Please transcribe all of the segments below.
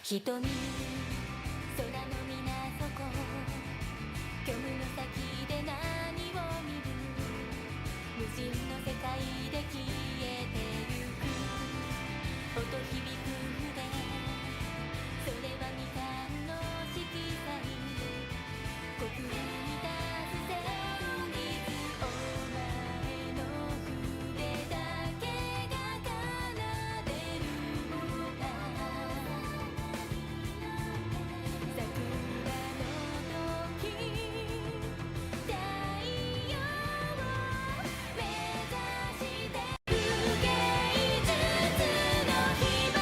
瞳空の水底虚無の先で何を見る無人の世界で消えてゆく音響く筆それはみかんの色彩虚空に出す旋律お前の筆だけが奏でる歌桜の時太陽を目指して不芸術の火花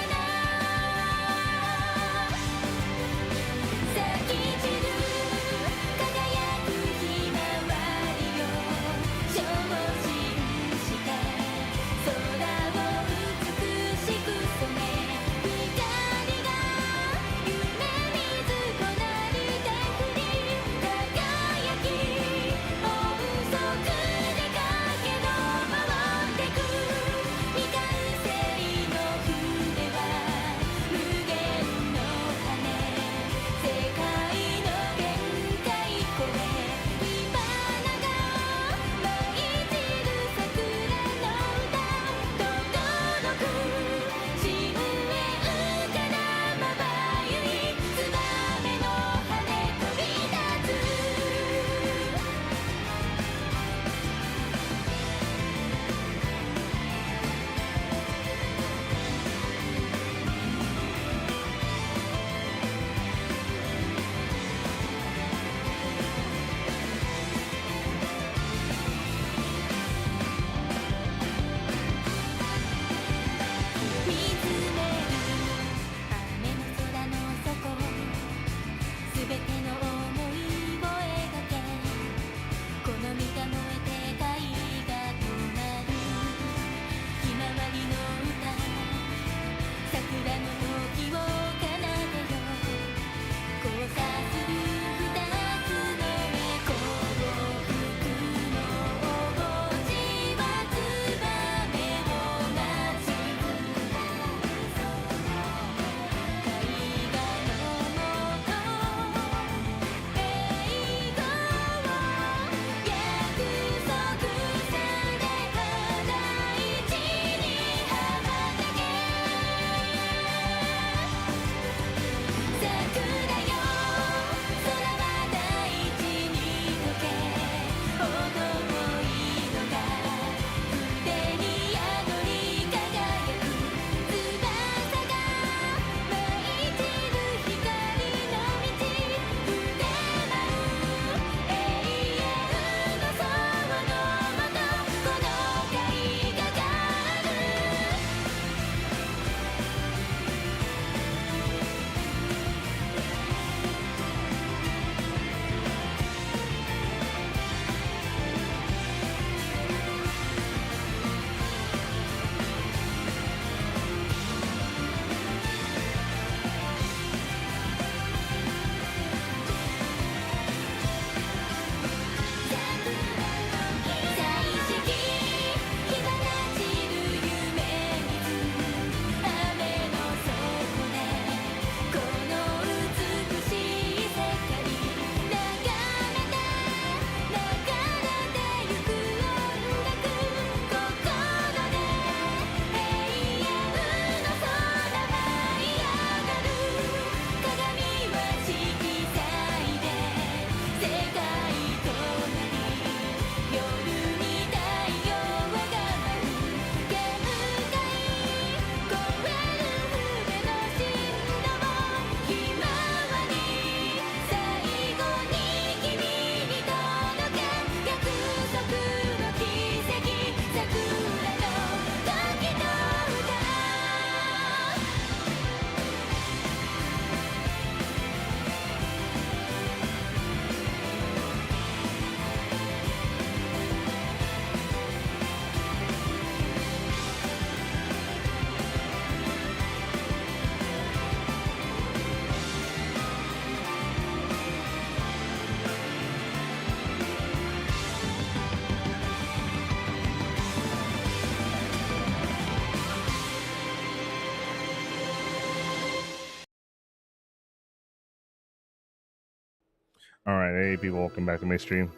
Alright, hey people, welcome back to my stream.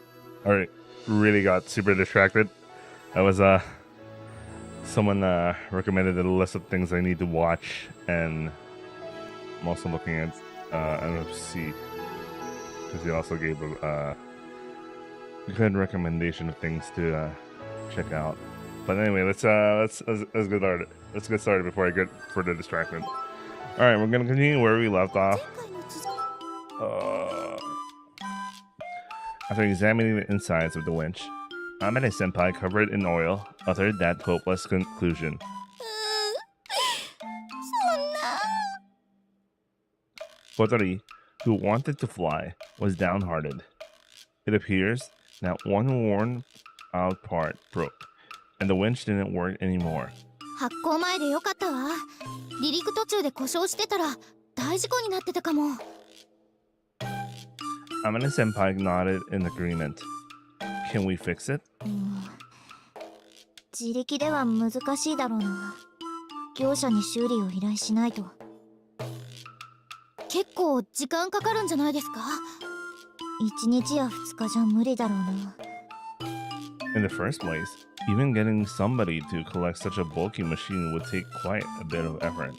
Alright, really got super distracted. I was someone recommended a list of things I need to watch, and I'm also looking at NFC because he also gave a good recommendation of things to check out. But anyway, let's get started before I get further distracted. Alright, we're gonna continue where we left off. After examining the insides of the winch, Amane Senpai, covered in oil, uttered that hopeless conclusion. Kotori, who wanted to fly, was downhearted. It appears that one worn-out part broke, and the winch didn't work anymore. 発行前でよかったわ。離陸途中で故障してたら大事故になってたかも。Amane Senpai nodded in agreement. Can we fix it? 自力では難しいだろうな。業者に修理を依頼しないと。結構時間かかるんじゃないですか？1日や2日じゃ無理だろうな。In the first place, even getting somebody to collect such a bulky machine would take quite a bit of effort.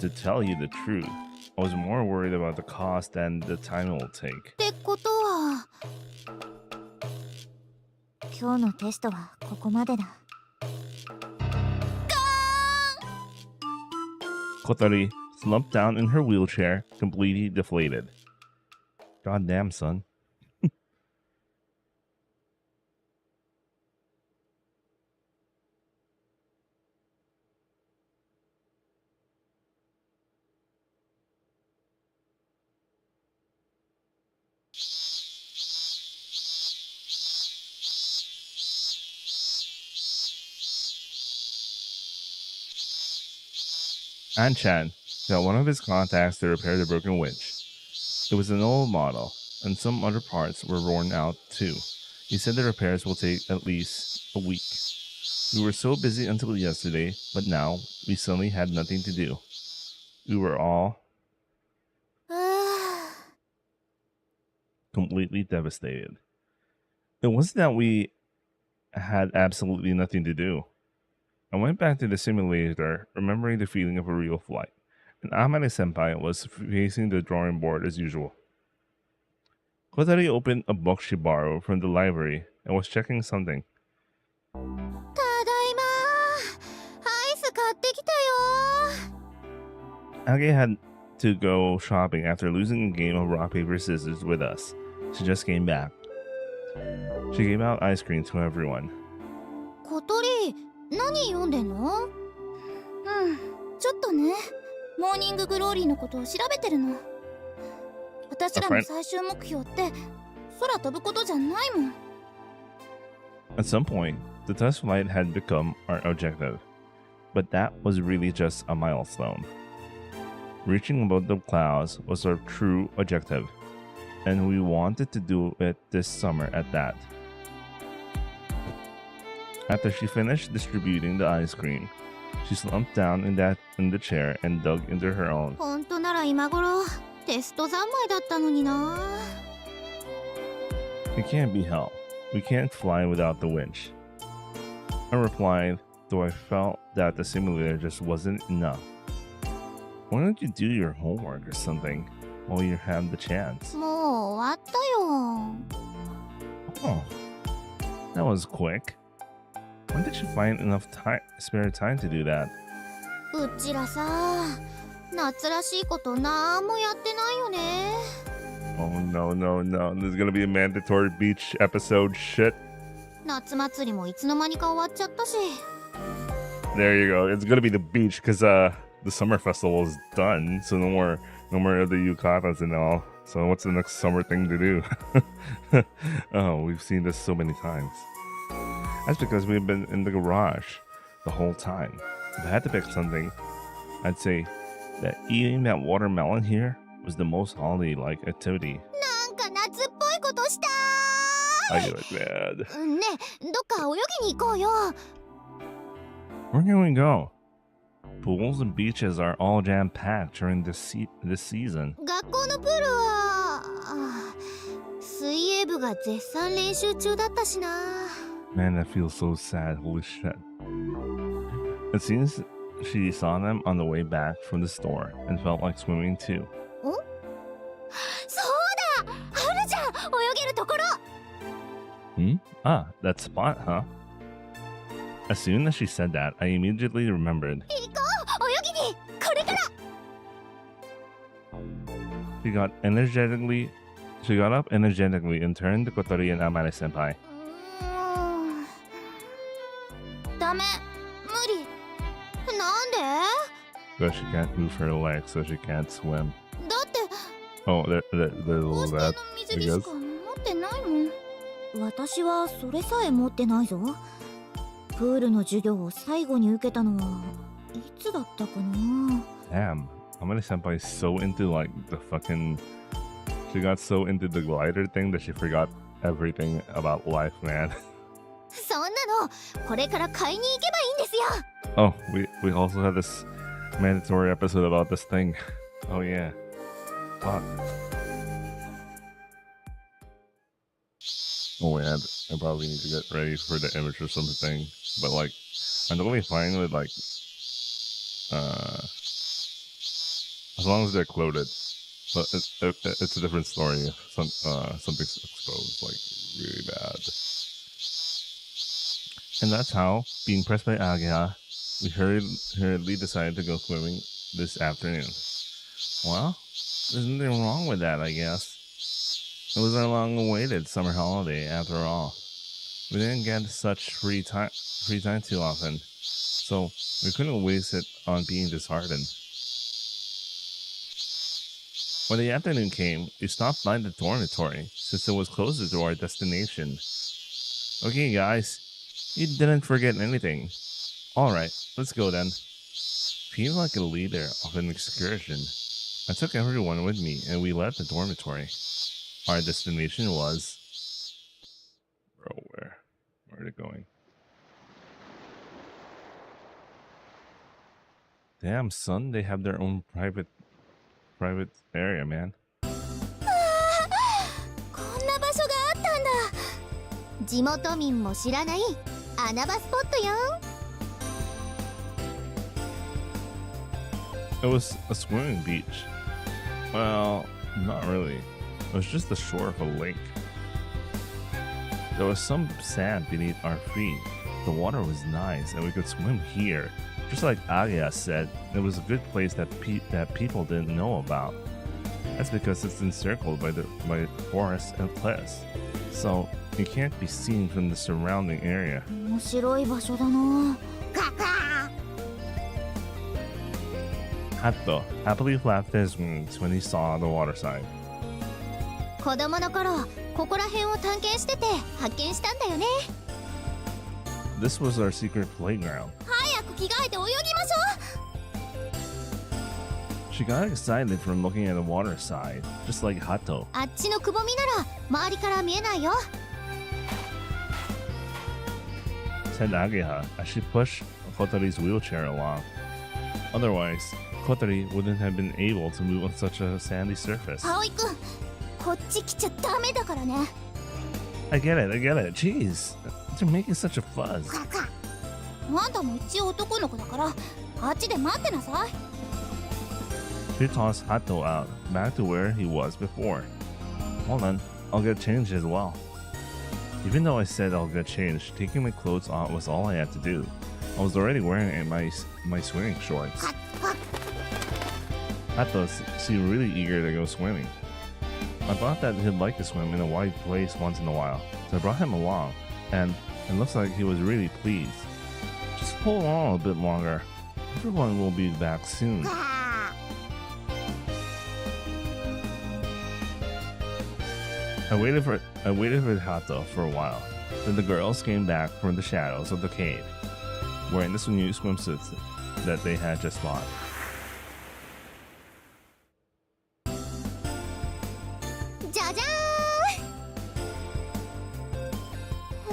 To tell you the truth, I was more worried about the cost than the time it will take. ってことは、今日のテストはここまでだ。Kotori slumped down in her wheelchair, completely deflated. Goddamn, son. An-chan got one of his contacts to repair the broken winch. It was an old model, and some other parts were worn out too. He said the repairs will take at least a week. We were so busy until yesterday, but now we suddenly had nothing to do. We were all completely devastated. It wasn't that we had absolutely nothing to do. I went back to the simulator, remembering the feeling of a real flight, and Amane Senpai was facing the drawing board as usual. Kotori opened a book she borrowed from the library and was checking something. Age had to go shopping after losing a game of rock, paper, scissors with us. She just came back. She gave out ice cream to everyone. Kotori, 何読んでんの？ちょっとね、モーニンググローリーのことを調べてるの。私らの最終目標って空飛ぶことじゃないもん。At some point, the test flight had become our objective, but that was really just a milestone. Reaching above the clouds was our true objective, and we wanted to do it this summer at that. After she finished distributing the ice cream, she slumped down in the chair and dug into her own. 本当なら今頃テスト三昧だったのにな。It can't be helped. We can't fly without the winch. I replied, though I felt that the simulator just wasn't enough. Why don't you do your homework or something while you have the chance? もう終わったよ。Oh, that was quick. When did you find enough spare time to do that? うちらさ、夏らしいことなんもやってないよね。Oh no, no, no. This is gonna be a mandatory beach episode shit. 夏祭りもいつの間にか終わっちゃったし。There you go. It's gonna be the beach because the summer festival is done, so no more of the yukatas and all. So what's the next summer thing to do? Oh, we've seen this so many times. That's because we've been in the garage the whole time. If I had to pick something, I'd say that eating that watermelon here was the most holiday-like activity. なんか夏っぽいことしたー I get it, man. ねえ、どっか泳ぎに行こうよ。Where can we go? Pools and beaches are all jam-packed during this season. 学校のプールは水泳部が絶賛練習中だったしな。 Man, that feels so sad. Holy shit. It seems she saw them on the way back from the store and felt like swimming too. そうだ、あるじゃん、泳げるところ。 Hmm? Ah, that spot, huh? As soon as she said that, I immediately remembered. 行こう、泳ぎに、これから。 She got up energetically and turned to Kotori and Amane senpai. ダメ、無理。なんで？ But she can't move her legs, so she can't swim. だって、 Oh, there's a ホ little ステ that, の I 水着し guess. か持ってないもん。私はそれさえ持ってないぞ。プールの授業を最後に受けたのはいつだったかな。 Damn, Amane senpai is so into like the fucking. She got so into the glider thing that she forgot everything about life, man. そんなのこれから買いに行けばいいんですよ。 Oh, we also had this mandatory episode about this thing. Oh yeah. Fuck. Oh man, I probably need to get ready for the image or something. But like, I'm totally fine with like, as long as they're quoted. But it's a different story if something's exposed like really bad. And that's how, being pressed by Agya, we hurriedly decided to go swimming this afternoon. Well, there's nothing wrong with that, I guess. It was our long-awaited summer holiday, after all. We didn't get such free time too often, so we couldn't waste it on being disheartened. When the afternoon came, we stopped by the dormitory, since it was closer to our destination. Okay, guys, you didn't forget anything. Alright, let's go then. Feeling like a leader of an excursion, I took everyone with me and we left the dormitory. Our destination was... Bro, where are they going? Damn, son, they have their own private area, man. こんな場所があったんだ。地元民も知らない穴場スポットよ。 It was a swimming beach. Well, not really. It was just the shore of a lake. There was some sand beneath our feet. The water was nice and we could swim here. Just like Agya said, it was a good place that people didn't know about. That's because it's encircled by forests and cliffs, so it can't be seen from the surrounding area. 面白い場所だな。 Hato happily flapped his wings when he saw the water side. 子供の頃、ここら辺を探検してて発見したんだよね。 This was our secret playground. 早く着替えて泳ぎましょ She got excited from looking at the water side, just like Hato. う。あっちのくぼみなら周りから見えないよ。 Said Agya as she pushed Kotori's wheelchair along. Otherwise, Kotori wouldn't have been able to move on such a sandy surface. 葵くん、こっち来ちゃダメだからね。 I get it. Jeez, they're making such a fuzz. あんたも一応男の子だから、あっちで待ってなさい。 She tossed Hato out, back to where he was before. Hold on, I'll get changed as well. Even though I said I'll get changed, taking my clothes off was all I had to do. I was already wearing my swimming shorts. Hato seemed really eager to go swimming. I thought that he'd like to swim in a wide place once in a while, so I brought him along, and it looks like he was really pleased. Just hold on a bit longer. Everyone will be back soon. I waited for Hato for a while. Then the girls came back from the shadows of the cave, wearing the new swimsuits that they had just bought. じゃじゃー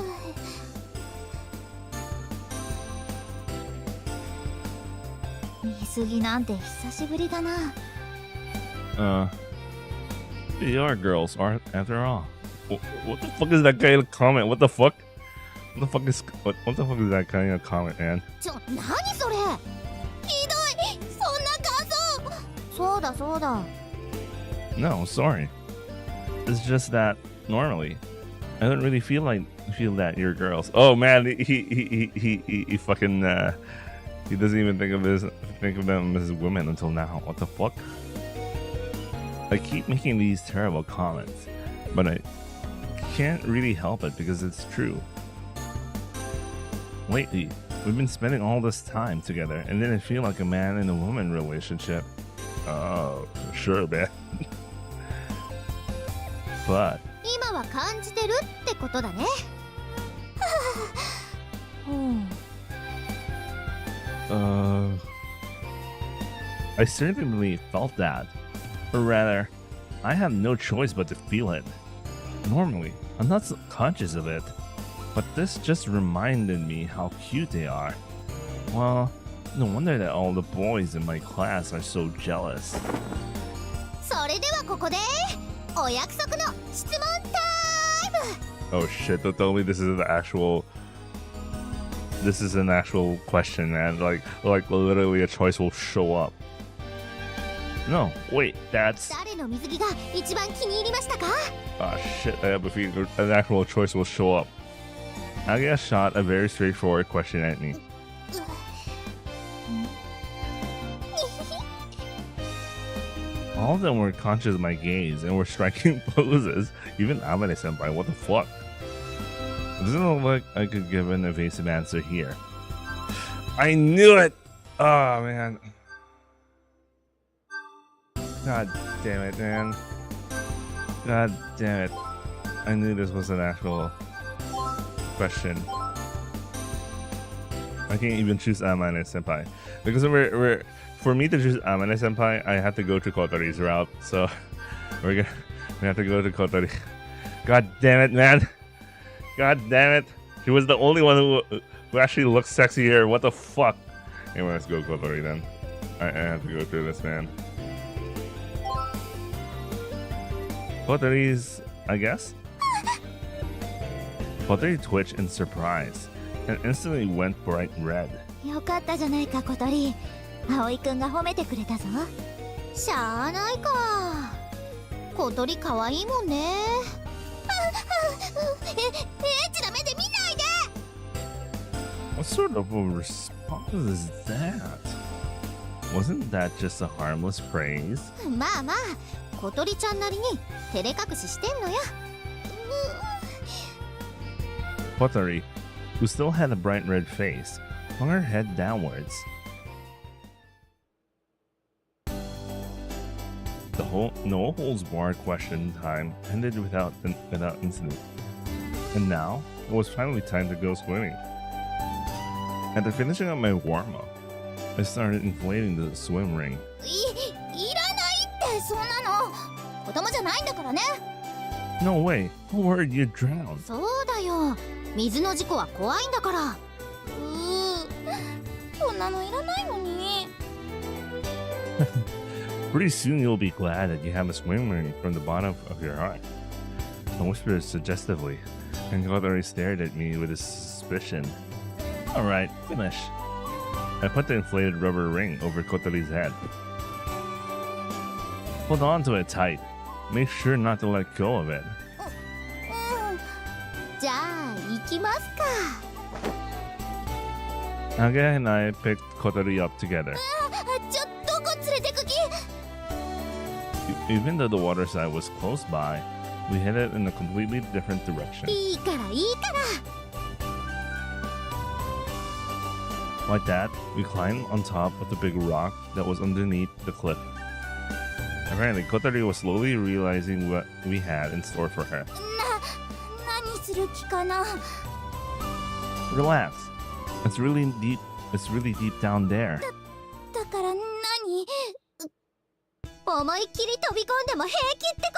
ん。水着なんて久しぶりだな。 You are girls, after all. What the fuck is that kind of comment? What the fuck? What the fuck is that kind of comment, man? 何それひどいそんな感想そうだそうだ No, sorry. It's just that normally, I don't really feel that you're girls. Oh man, he fucking he doesn't even think of them as women until now. What the fuck? I keep making these terrible comments, but I can't really help it because it's true. Lately, we've been spending all this time together, and then I feel like a man and a woman relationship. Oh, sure, man. But 今は感じてるってことだねI certainly felt that. Or rather, I have no choice but to feel it. Normally, I'm not so conscious of it, but this just reminded me how cute they are. Well, no wonder that all the boys in my class are so jealous. それではここでお約束の質問タイム Oh shit, don't tell me this is an actual question, man. Like literally a choice will show up. No, wait, that's... 誰の水着が一番気に入りましたか Ah shit, I have a feeling an actual choice will show up. I get shot a very straightforward question at me. All of them were conscious of my gaze and were striking poses. Even Amane-senpai, what the fuck? It doesn't look like I could give an evasive answer here. I knew it! Oh, man. God damn it, man. God damn it. I knew this was an actual question. I can't even choose Amane-senpai. Because for me to choose Amane-senpai, I have to go to Kotori's route. So, we have to go to Kotori. God damn it, man. God damn it. She was the only one who actually looks sexy here. What the fuck? Anyway, let's go Kotori then. I have to go through this, man. Kotori's, I guess? Kotori twitched in surprise and instantly went bright red. よかったじゃないか小鳥葵くんが褒めてくれたぞしゃあないか小鳥かわいいもんねエッチな目で見ないで What sort of a response is that? Wasn't that just a harmless praise? まあまあ小鳥ちゃんなりに照れ隠ししてんのよ Kotori, who still had a bright red face, hung her head downwards. The whole no holds barred question time ended without incident. And now, it was finally time to go swimming. After finishing up my warm-up, I started inflating the swim ring. いらないってそんなの子供じゃないんだからね No way! How were you drowned? そうだよ水の事故は怖いんだからそんなのいらないのに Pretty soon you'll be glad that you have a swim ring from the bottom of your heart. I whispered suggestively, and Kotori stared at me with a suspicion. Alright, finish. I put the inflated rubber ring over Kotori's head. Hold on to it tight. Make sure not to let go of it. じゃあ行きますか Naga and I picked Kotori up together. ちょどこ連れてく気 Even though the water side was close by, we headed in a completely different direction. いいからいいから Like that, we climbed on top of the big rock that was underneath the cliff. Apparently, Kotori was slowly realizing what we had in store for her. 何する気かな Relax. It's really deep down there. だから何思いっきり飛び込んでも平気ってこ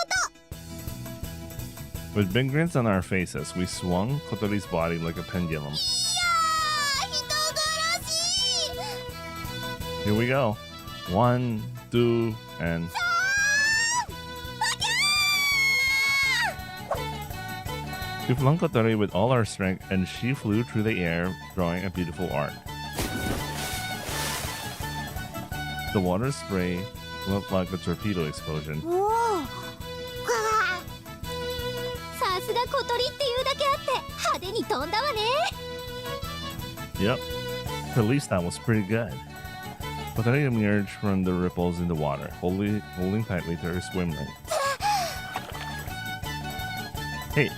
と With big grins on our faces, we swung Kotori's body like a pendulum. いやー人殺し Here we go. 1, 2, and... We flung Kotori with all our strength, and she flew through the air, drawing a beautiful arc. The water spray looked like a torpedo explosion. おお、さすが小鳥っていうだけあって派手に飛んだわね。 Yep, at least that was pretty good. Kotori emerged from the ripples in the water, holding tightly to her swim ring. Hey,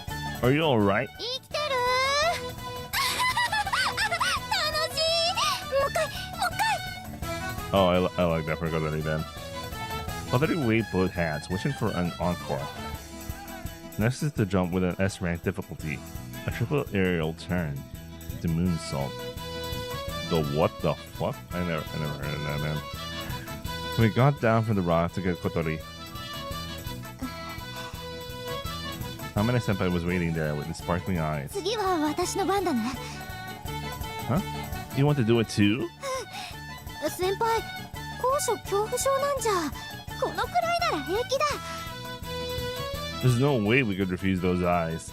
are you alright? 生きてる楽しい。もう一回もう一回。 Oh, I like that for Kotori then. Kotori waved both hands, wishing for an encore. Next is the jump with an S rank difficulty, a triple aerial turn, the moonsault. The what the fuck? I never heard of that, man. We got down from the rock to get Kotori. Amane Senpai was waiting there with his sparkling eyes. 次は私の番だね。 Huh? You want to do it too? 先輩、高所恐怖症なんじゃ。このくらいなら平気だ。 There's no way we could refuse those eyes.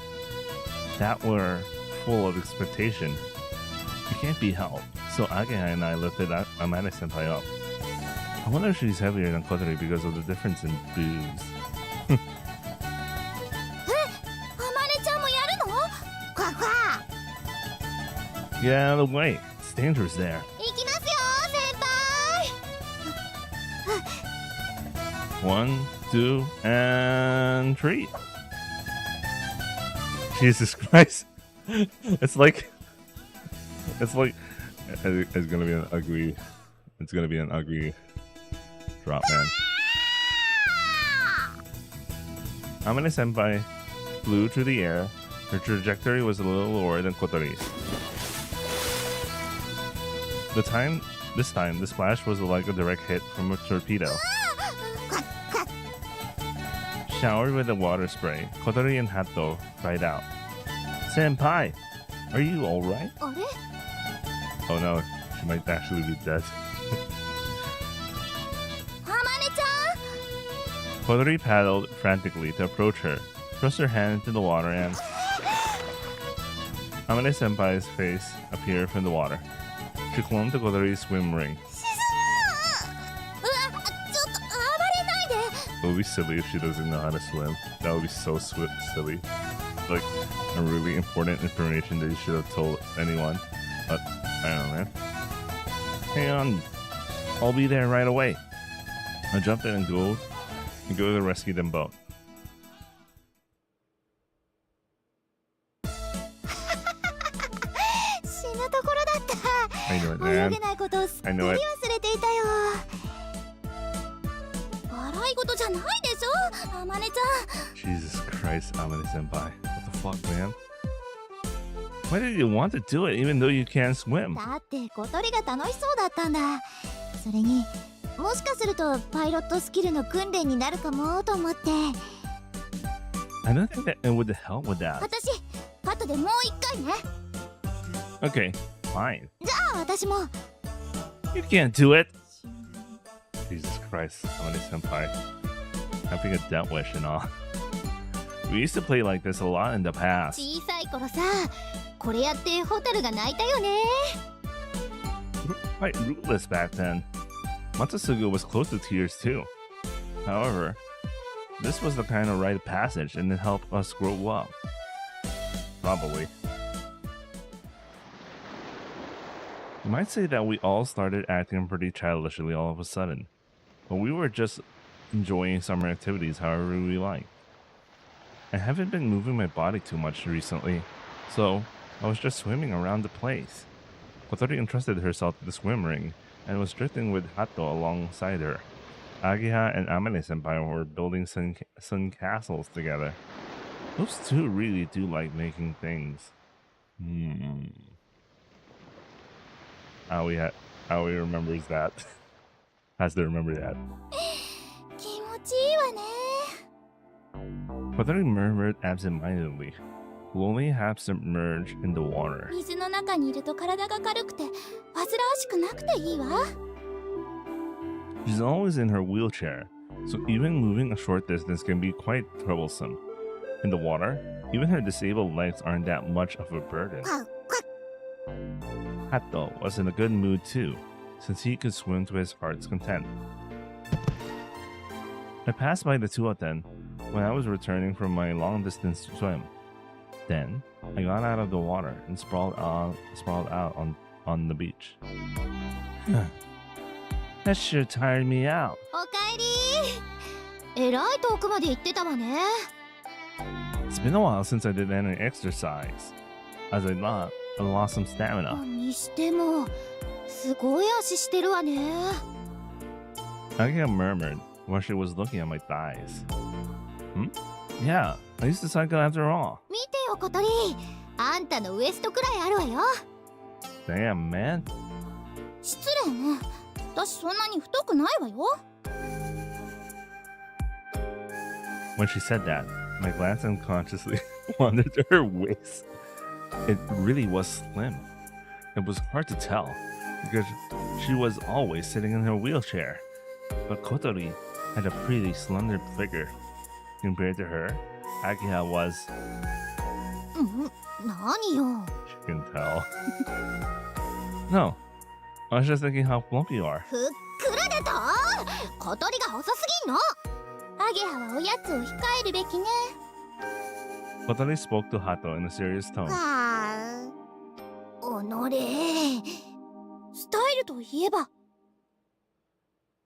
That were full of expectation. It can't be helped. So Ageha and I lifted Amane Senpai up. I wonder if she's heavier than Kotori because of the difference in boobs. あまねちゃんもやるの？ふわふわ。 Get out of the way. It's dangerous there. 行きますよ、先輩。 1, 2, and 3. Jesus Christ. It's like it's gonna be an ugly drop, man. Amane Senpai flew through the air. Her trajectory was a little lower than Kotori's. This time, the splash was like a direct hit from a torpedo. Showered with the water spray, Kotori and Hato cried out, "Senpai, are you alright?" あれ？ Oh no, she might actually be dead. あまねちゃん。 Kotori paddled frantically to approach her, thrust her hand into the water, and Amane Senpai's face appeared from the water. She clung to Kotori's swim ring. 沈む。うわ、ちょっと暴れないで。 It would be silly if she doesn't know how to swim. That would be so silly. Like a really important information that you should have told anyone. But I don't know, man. Hang on, I'll be there right away. I jumped in and go to rescue them both. 死ぬところだった。 I knew it, 泳 man. げないことをすっか I り knew 忘 it. れていたよ。笑い事じゃないでしょ、あまねちゃん。 Jesus Christ, Amane Senpai. What the fuck, man? Why did you want to do it even though you can't swim? だって小鳥が楽しそうだったんだ。それにもしかするとパイロットスキルの訓練になるかもと思って。 I don't think that it would help with that. 私後でもう一回ね。 Okay, fine. じゃあ私も。 You can't do it. Jesus Christ, Amane Senpai. Having a death wish and all. We used to play like this a lot in the past. 小さい頃さ、これやってホタルが泣いたよね。 Quite rootless back then. Matsusugu was close to tears too. However, this was the kind of rite of passage and it helped us grow up. Probably. You might say that we all started acting pretty childishly all of a sudden, but we were just enjoying summer activities however we like. I haven't been moving my body too much recently, so I was just swimming around the place. Kotori entrusted herself to the swim ring and was drifting with Hato alongside her. Ageha and Amane Senpai were building sun castles together. Those two really do like making things. Aoi remembers that. Has to remember that. 気持ちいいわね。 Kotori murmured absent-mindedly, slowly half submerged in the water. 水の中にいると体が軽くて煩わしくなくていいわ。 She's always in her wheelchair, so even moving a short distance can be quite troublesome. In the water, Even her disabled legs aren't that much of a burden. Hato was in a good mood too, since he could swim to his heart's content. I passed by the two of them when I was returning from my long-distance swim. Then, I got out of the water and sprawled out on the beach. That sure tired me out. おかえり。えらい遠くまで行ってたわね。 It's been a while since I did any exercise, as I lost some stamina. にしてもすごい足してるわね。 Agia murmured while she was looking at my thighs. Yeah, I used to cycle after all. 見てよ小鳥。あんたのウエストくらいあるわよ。 Damn, man. 失礼ね。私そんなに太くないわよ。 When she said that, my glance unconsciously wandered to her waist. It really was slim. It was hard to tell, because she was always sitting in her wheelchair. But Kotori had a pretty slender figure. Compared to her, Agia was... 何よ。 She can tell. No, I was just thinking how plump you are. ふっくらだと。小鳥が細すぎんの。アゲハはおやつを控えるべきね。 Kotori spoke to Hato in a serious tone. おのれ。スタイルといえば。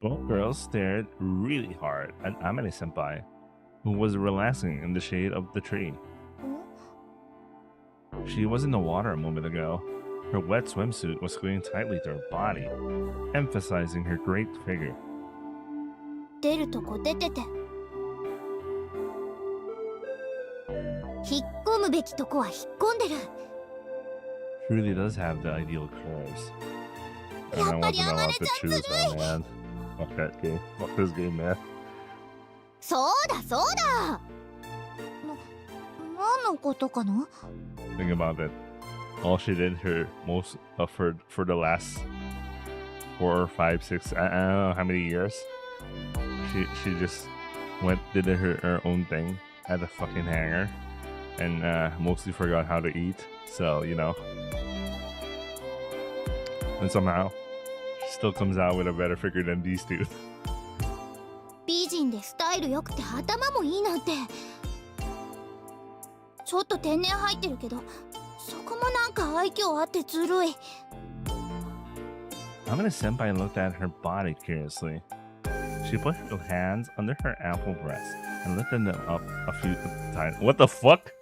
Both girls stared really hard at Amane-senpai, who was relaxing in the shade of the tree. She was in the water a moment ago. Her wet swimsuit was clinging tightly to her body, emphasizing her great figure. 出るとこ出てて。引っ込むべきとこは引っ込んでる。 She really does have the ideal curves. And I want to know how to choose one, man. Fuck that game. Fuck this game, man. そうだそうだ。何のことかな？ Think about it. All she did for the last 4, 5, 6, I don't know how many years. She just did her own thing at the fucking hangar, and mostly forgot how to eat. So you know, and somehow she still comes out with a better figure than these two. 美人でスタイル良くて頭もいいなんて。ちょっと天然入ってるけど、そこもなんか愛嬌あってずるい。 Amane-senpai looked at her body curiously. She put her hands under her ample breasts and lifted them up a few times. What the fuck?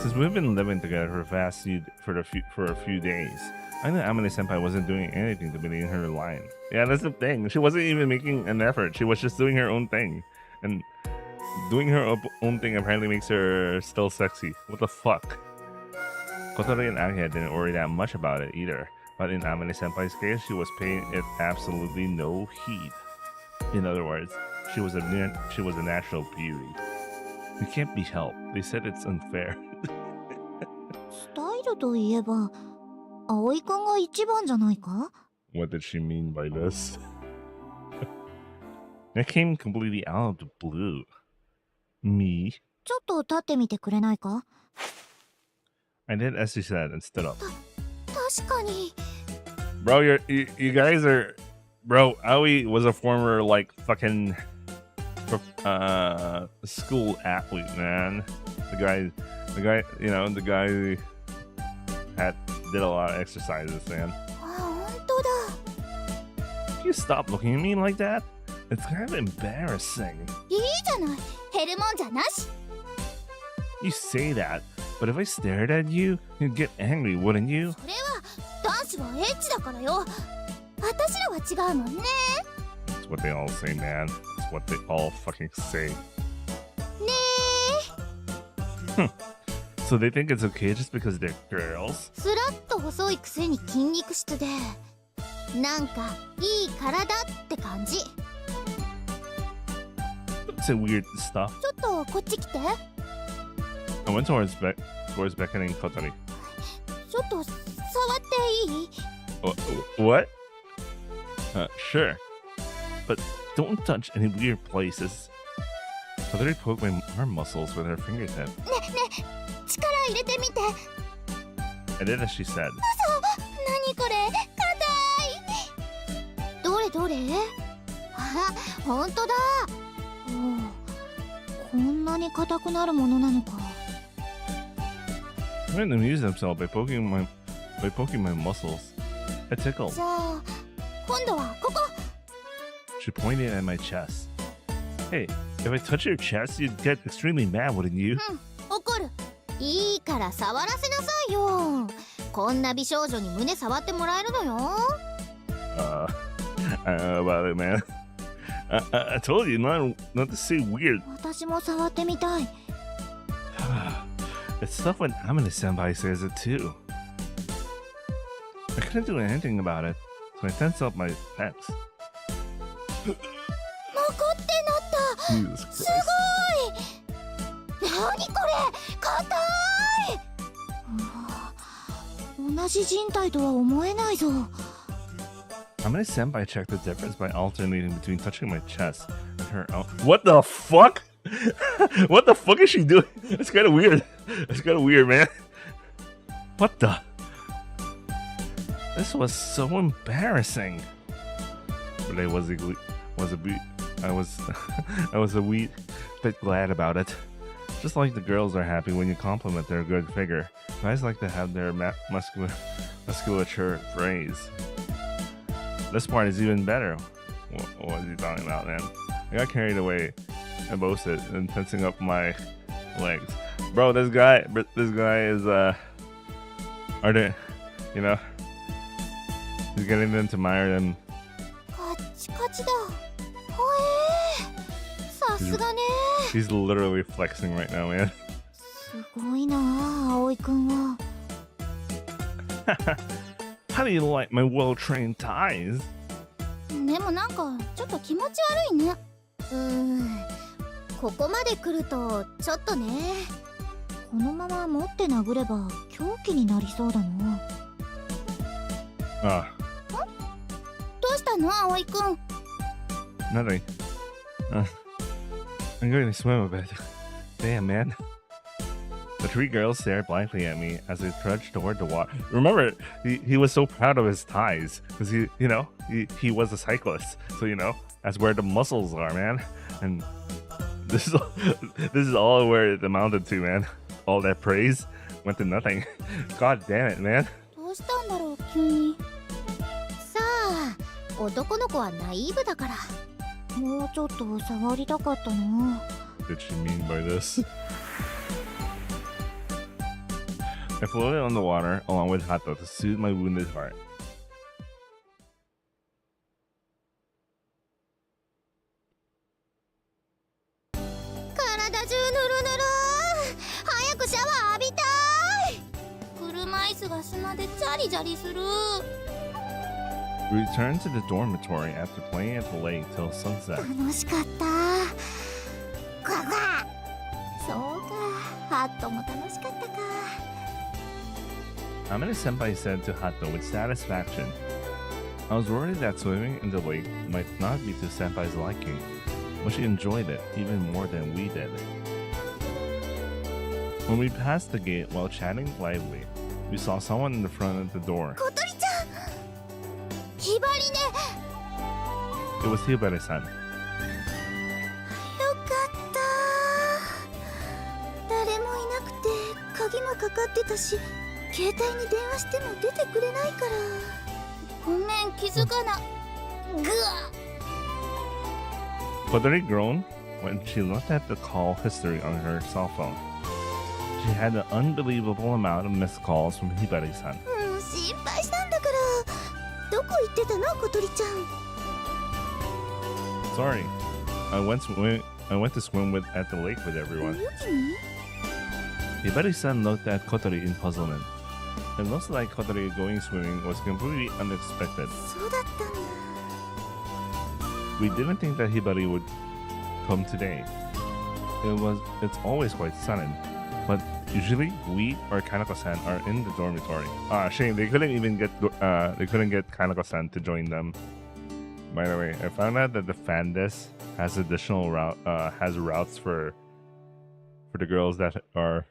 Since we've been living together for a few days, I knew Amane-senpai wasn't doing anything to be in her line. Yeah, that's the thing. She wasn't even making an effort. She was just doing her own thing. And doing her own thing apparently makes her still sexy. What the fuck? Kotori and Agia didn't worry that much about it either. But in Amane-senpai's case, she was paying it absolutely no heed. In other words, she was a natural beauty. It can't be helped. They said it's unfair. スタイルといえば、葵くんが一番じゃないか？ What did she mean by this? That came completely out of the blue. Me? ちょっと立ってみてくれないか？ I did as she said and stood up. 確かに。 Bro, you guys are... Bro, Aoi was a former, like, fucking... school athlete, man. The guy, you know, the guy who did a lot of exercises, man. あ、本当だ。 Can you stop looking at me like that? It's kind of embarrassing. いいじゃない。減るもんじゃなし。 You say that, but if I stared at you, you'd get angry, wouldn't you? それは男子はエッチだからよ。私らは違うもんね。 That's what they all say, man. That's what they all fucking say. ね So they think it's okay just because they're girls? スラッと細いくせに筋肉質で、なんかいい体って感じ。 It's a weird stuff. ちょっとこっち来て。 I went towards beckoning Kotori. ちょっと触っていい？ What? Sure. But don't touch any weird places. Kotori poked my arm muscles with her fingertip. ね力入れてみて。 I did as she said. 何これ硬い。どれどれ。あ、本当だ。おお、こんなに硬くなるものなのか。 He went to amuse himself by poking my muscles. I tickled. じゃあ今度はここ。 She pointed at my chest. Hey, if I touch your chest, you'd get extremely mad, wouldn't you? 怒る。いいから触らせなさいよ。こんな美少女に胸触ってもらえるのよ。I don't know about it, man. I told you not to say weird. 私も触ってみたい。 It's tough when Amine-senpai says it too. I couldn't do anything about it, so I tensed up my pecs. 残ってなった。 Jesus す Christ. ごい。何これ硬い。同じ人体とは思えないぞ。 Amine-senpai checked the difference by alternating between touching my chest and her out. What the fuck? What the fuck is she doing? It's kind of weird. It's kind of weird, man. What the? This was so embarrassing. But I was a wee bit glad about it. Just like the girls are happy when you compliment their good figure, guys like to have their musculature praised. This part is even better. What is he talking about, man? I got carried away and boasted and tensing up my legs. Bro, this guy is he's getting them to admire them. カッチカチだ。ほえー、さすがね。 He's literally flexing right now, man. すごいなあ、葵くんは。How do you like my well-trained thighs? でもなんかちょっと気持ち悪いね。ここまで来るとちょっとね。このまま持って殴れば凶器になりそうだな。Ah, どうしたの葵くん。 nothing. I'm going to swim a bit. Damn, man. The three girls stared blankly at me as they trudged toward the water. Remember, he was so proud of his thighs because he was a cyclist. So that's where the muscles are, man. And this is all where it amounted to, man. All that praise went to nothing. God damn it, man. どうしたんだろう急に。さあ、男の子はナイーブだから。もうちょっと触りたかったな。 What did she mean by this? I floated on the water along with Hato to soothe my wounded heart. 体中ぬるぬる。早くシャワー浴びたい。車椅子が砂でジャリジャリする。 We returned to the dormitory after playing at the lake till sunset. 楽しかった。ガガ。そうか、ハットも楽しかったか。 Amine-senpai said to Hato with satisfaction. I was worried that swimming in the lake might not be to senpai's liking, but she enjoyed it even more than we did. When we passed the gate while chatting lively, we saw someone in the front of the door. 小鳥ちゃん。ひばりね。 It was Hibari-san. よかった。誰もいなくて鍵もかかってたし、携帯に電話しても出てくれないから。ごめん、気づかな。ぐわ。 Kotori groaned when she looked at the call history on her cell phone. She had an unbelievable amount of missed calls from Hibari-san. 心配したんだから。どこ行ってたの、小鳥ちゃん。 Sorry, I went to swim at the lake with everyone. 泳ぎに？ Hibari-san looked at Kotori in puzzlement. It looks like Kotori going swimming was completely unexpected. そうだったんだ。 We didn't think that Hibari would come today. It's always quite sudden, but usually we or Kanako-san are in the dormitory. Shame they couldn't get Kanako-san to join them. By the way, I found out that the Fandis has additional has routes for the girls that are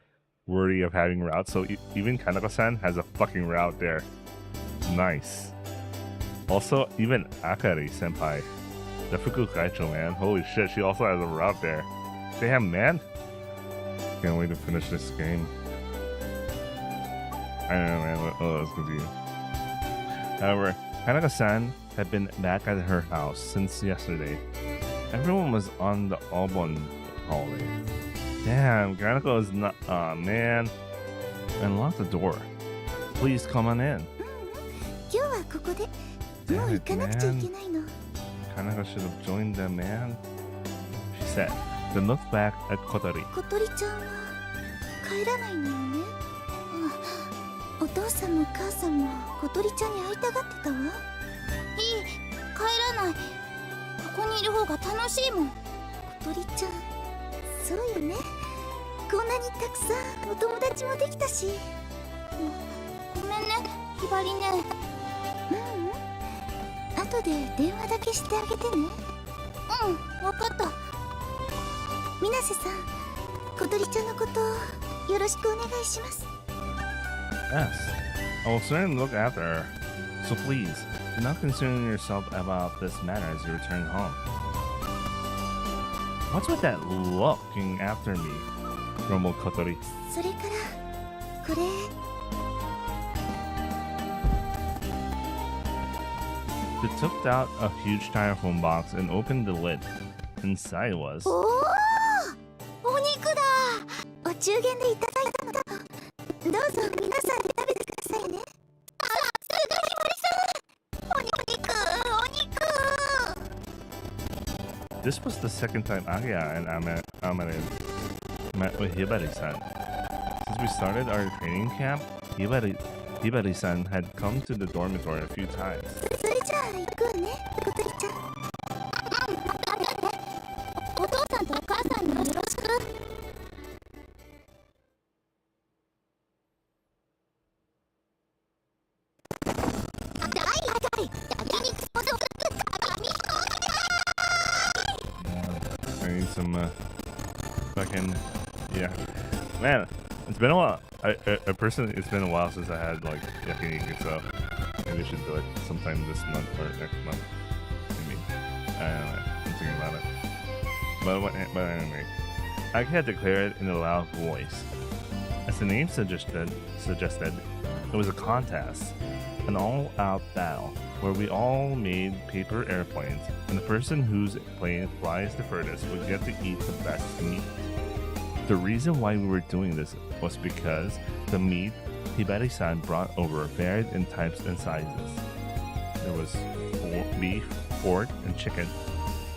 worthy of having routes. So even Kanako-san has a fucking route there. Nice. Also, even Akari Senpai, the Fukukaicho, man. Holy shit, she also has a route there. Damn, man. Can't wait to finish this game. I don't know, man. What else could you? However, Kanako-san had been back at her house since yesterday. Everyone was on the Obon holiday. Damn, Kanako is not. Aw, man. Unlock the door. Please come on in. 今日はここでもう行かなくちゃいけないの。 Kanako should have joined them, man. She said, then looked back at Kotori. 小鳥ちゃんは帰らないのよね。お父さんも母さんも小鳥ちゃんに会いたがってたわ。いい、帰らない。ここにいる方が楽しいもん。小鳥ちゃん、そうよね。こんなにたくさんお友達もできたし。ごめんね、ひばりね。後で電話だけしてあげてね。わかった。水瀬さん、小鳥ちゃんのことよろしくお願いします。 Yes, I will certainly look after her. So please, do not concern yourself about this matter as you return home. What's with that looking after me? Grumbled Kotori. それからこれ。 She took out a huge styrofoam box and opened the lid. Inside was... おお、お肉だ。お中元でいただいたのだ。どうぞ皆さんで食べてくださいね。あ、さすがひばりさん。お肉。 This was the second time Agaya and Amane met with Hibari-san. Since we started our training camp, Hibari-san had come to the dormitory a few times. それじゃあ行くわね、小鳥ちゃん。お父さんとお母さんによろしく。I need some fucking yeah, man. It's been a while. It's been a while since I had like yakiniku, so maybe I should do it sometime this month or next month. Maybe. I don't know. I'm thinking about it. But anyway, I had declared in a loud voice. As the name suggested, it was a contest, an all-out battle where we all made paper airplanes, and the person whose plane flies the furthest would get to eat the best meat. The reason why we were doing this was because the meat Hibari-san brought over varied in types and sizes. There was beef, pork, and chicken,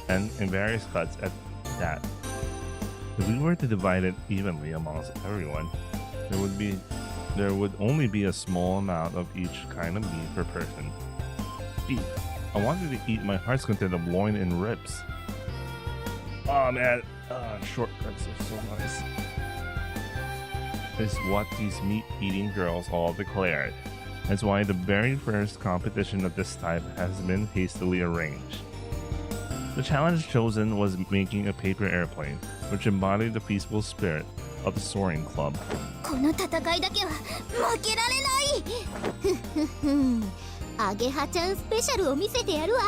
and in various cuts at that. If we were to divide it evenly amongst everyone, there would only be a small amount of each kind of meat per person. Beef. I wanted to eat my heart's content of loin and ribs. Oh man, shortcuts are so nice. Is what these meat-eating girls all declared. That's why the very first competition of this type has been hastily arranged. The challenge chosen was making a paper airplane, which embodied the peaceful spirit of the soaring club. この戦いだけは負けられない。アゲハちゃんスペシャルを見せてやるわ。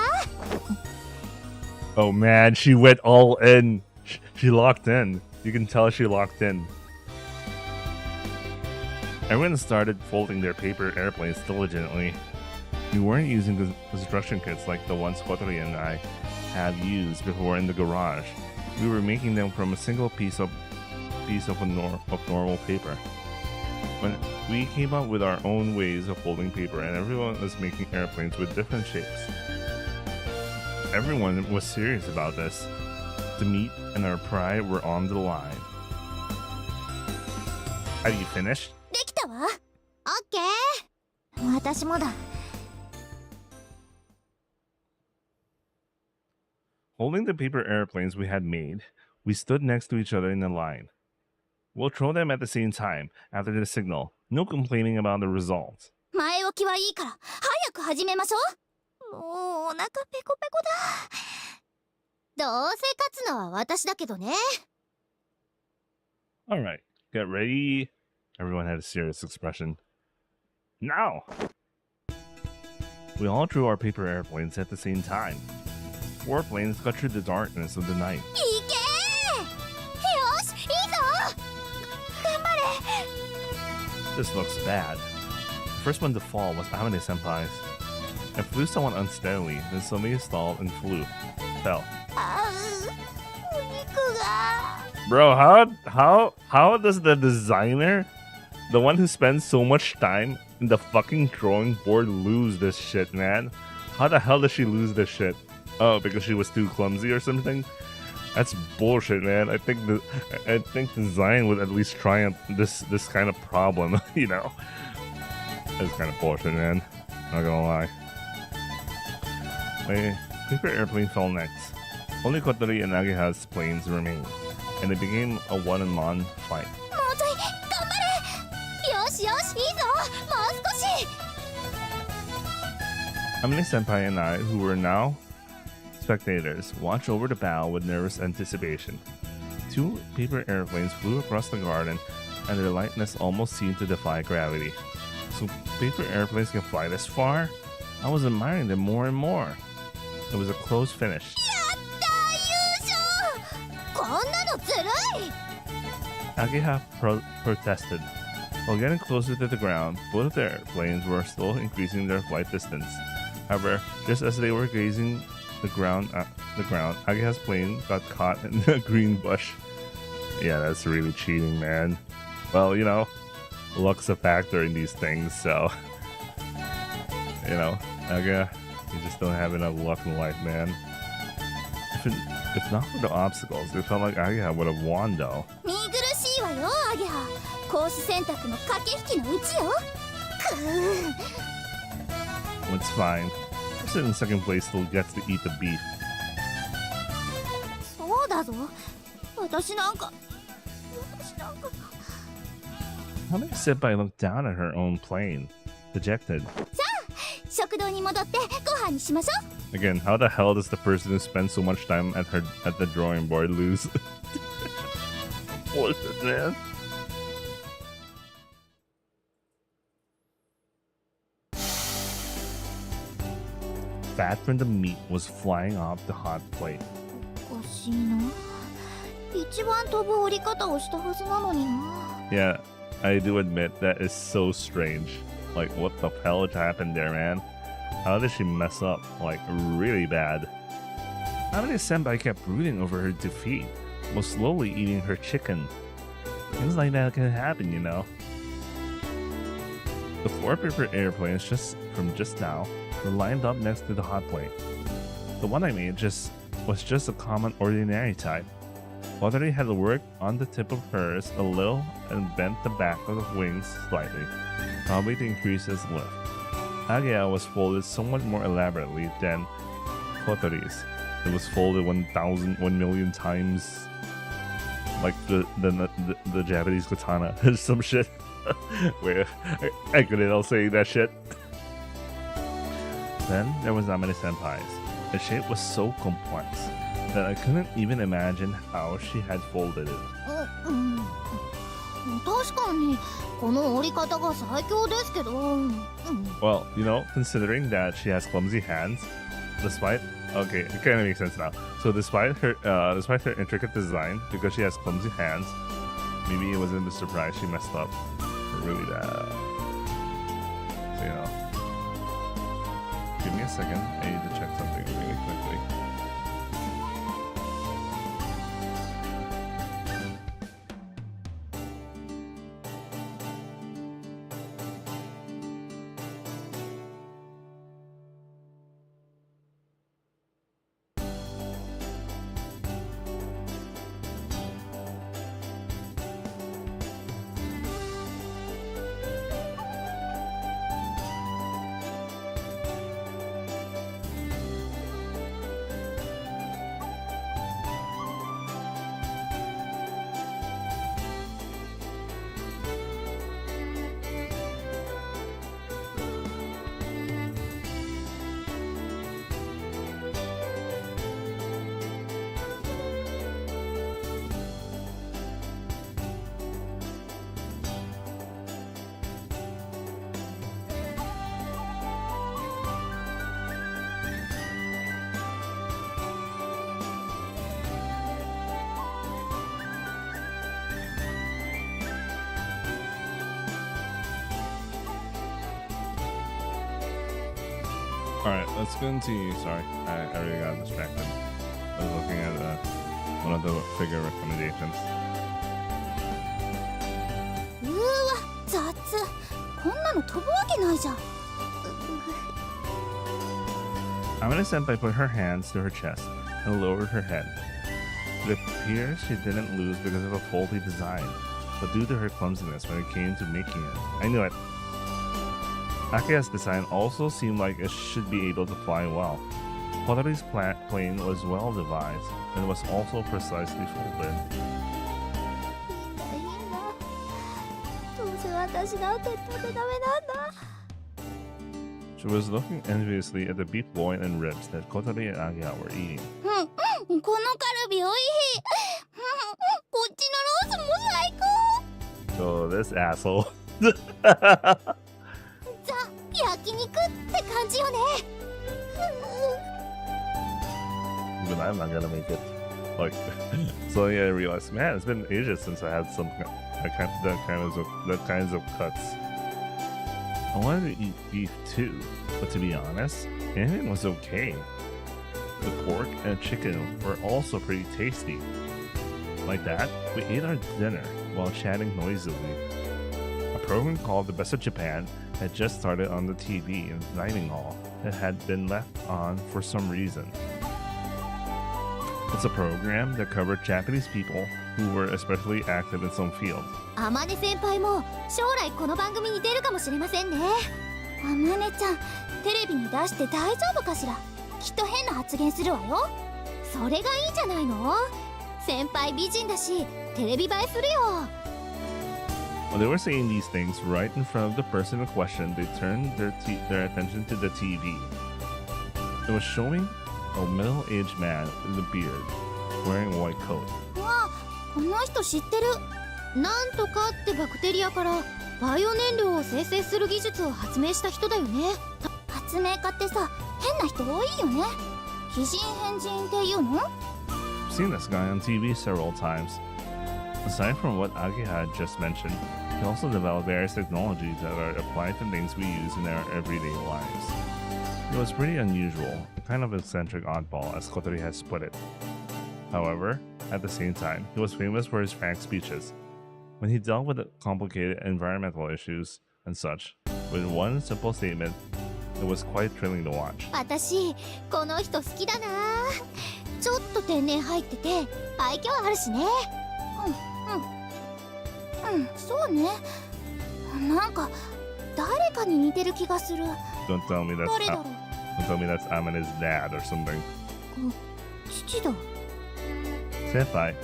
Oh man, she went all in. She locked in. You can tell she locked in. Everyone started folding their paper airplanes diligently. We weren't using construction kits like the ones Kotori and I have used before in the garage. We were making them from a single piece of normal paper. When we came up with our own ways of folding paper, and everyone was making airplanes with different shapes. Everyone was serious about this. The meat and our pride were on the line. Have you finished? できたわ。オッケー。私もだ。Holding the paper airplanes we had made, we stood next to each other in a line. We'll throw them at the same time after the signal. No complaining about the results. 前置きはいいから早く始めましょう。もうお腹ペコペコだ。どうせ勝つのは私だけどね。 All right, get ready. Everyone had a serious expression. Now! We all drew our paper airplanes at the same time. 4 planes cut through the darkness of the night. いけー。よし、いいぞ。頑張れ。 This looks bad. The first one to fall was Amane Senpai's. It flew somewhat unsteadily, then suddenly stalled and fell. あう、お肉が。 Bro, how does the designer, the one who spends so much time in the fucking drawing board, lose this shit, man? How the hell does she lose this shit? Oh, because she was too clumsy or something? That's bullshit, man. I think design would at least triumph this kind of problem, you know? That's kind of bullshit, man. Not gonna lie. My paper airplane fell next. Only Kotori and Ageha's planes remained, and it became a one-on-one fight. もうちょい頑張れ。よしよし、いいぞ。もう少し。 Amane Senpai and I, who were now spectators, watched over the bow with nervous anticipation. 2 paper airplanes flew across the garden, and their lightness almost seemed to defy gravity. So paper airplanes can fly this far? I was admiring them more and more. It was a close finish. やったー、優勝。こんなのずるい。 Ageha protested. While getting closer to the ground, both of their airplanes were still increasing their flight distance. However, just as they were gazing the ground, Ageha's plane got caught in a green bush. Yeah, that's really cheating, man. Well, you know, luck's a factor in these things, so you know, Ageha, you just don't have enough luck in life, man. If not for the obstacles, it felt like Ageha would have won, though. 見苦しいわよ、アゲハ。コース選択の駆け引きのうちよ。くー。 It's fine. Person in second place still gets to eat the beef. そうだぞ。私なんか。 How did Senpai look down at her own plane? Dejected. 食堂に戻ってご飯にしましょう。 Again, how the hell does the person who spends so much time at the drawing board lose? Bullshit, man. Fat from the meat was flying off the hot plate. おかしいな。一番飛ぶ折り方をしたはずなのにな。 Yeah, I do admit that is so strange. Like, what the hell happened there, man? How did she mess up? Like, really bad. Amane Senpai kept brooding over her defeat, while slowly eating her chicken. Things like that can happen, you know. The 4 paper airplanes from just now were lined up next to the hot plate. The one I made was just a common ordinary type. Kotori had worked on the tip of hers a little and bent the back of the wings slightly, probably to increase its lift. Ageha was folded somewhat more elaborately than Kotori's. It was folded 1 million times, like the Japanese katana or some shit. Wait, I couldn't help saying that shit. Then there was Amane Senpai's. The shape was so complex that I couldn't even imagine how she had folded it. 確かにこの折り方が最強ですけど。Well, you know, considering that she has clumsy hands, despite okay, it kind of makes sense now. So despite her intricate design, because she has clumsy hands, maybe it wasn't a surprise she messed up really bad. So you know, give me a second. I need to check something really quickly. Alright, let's continue. Sorry, I already got distracted. I was looking at one of the figure recommendations. うーわ雑。こんなの飛ぶわけないじゃん。Amane Senpai put her hands to her chest and lowered her head. It appears she didn't lose because of a faulty design, but due to her clumsiness when it came to making it. I knew it. Akea's design also seemed like it should be able to fly well. Kotori's plane was well devised and was also precisely folded. いいな。どうせ私なんて食べダメなんだ。She was looking enviously at the beef loin and ribs that Kotori and Akea were eating. このカルビおいしい。こっちのロースも最高。 Oh, this asshole. ザ焼肉って感じよね。Even I'm not gonna make it. Like, so yeah, I realized, man, it's been ages since I had some that kinds of cuts. I wanted to eat beef too, but to be honest, anything was okay. The pork and chicken were also pretty tasty. Like that, we ate our dinner while chatting noisily. A program called The Best of Japan had just started on the TV in the dining hall that had been left on for some reason. It's a program that covered Japanese people who were especially active in some field. あまね先輩も将来この番組に出るかもしれませんね。あまねちゃん、テレビに出して大丈夫かしら。きっと変な発言するわよ。それがいいじゃないの。先輩美人だし、テレビ映えするよ。When they were saying these things right in front of the person in question, they turned their attention to the TV. It was showing a middle-aged man with a beard, wearing a white coat. わあ、この人知ってる。なんとかってバクテリアからバイオ燃料を生成する技術を発明した人だよね。発明家ってさ、変な人多いよね。奇人変人っていうの？ I've seen this guy on TV several times. Aside from what Akea had just mentioned, he also developed various technologies that are applied to things we use in our everyday lives. It was pretty unusual, a kind of eccentric oddball, as Kotori has put it. However, at the same time, he was famous for his frank speeches. When he dealt with complicated environmental issues and such, with one simple statement, it was quite thrilling to watch. 私、この人好きだな。ちょっと天然入ってて愛嬌あるしね。そうね。なんか誰かに似てる気がする。Don't tell me that's 誰だろう。don't tell me that's Amane's dad or something. 父だ。 Senpai,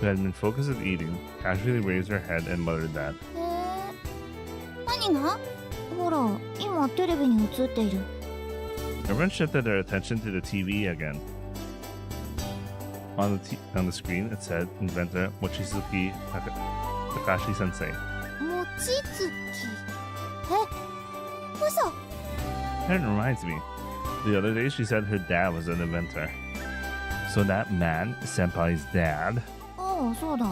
who had been focused on eating, casually raised her head and muttered that. 何が？ほら、今テレビに映っている。 Everyone shifted their attention to the TV again. On the screen, it said inventor Mochizuki Takashi Sensei. もちつき。嘘。 That reminds me. The other day, she said her dad was an inventor. So that man is Senpai's dad? ああ、そうだ。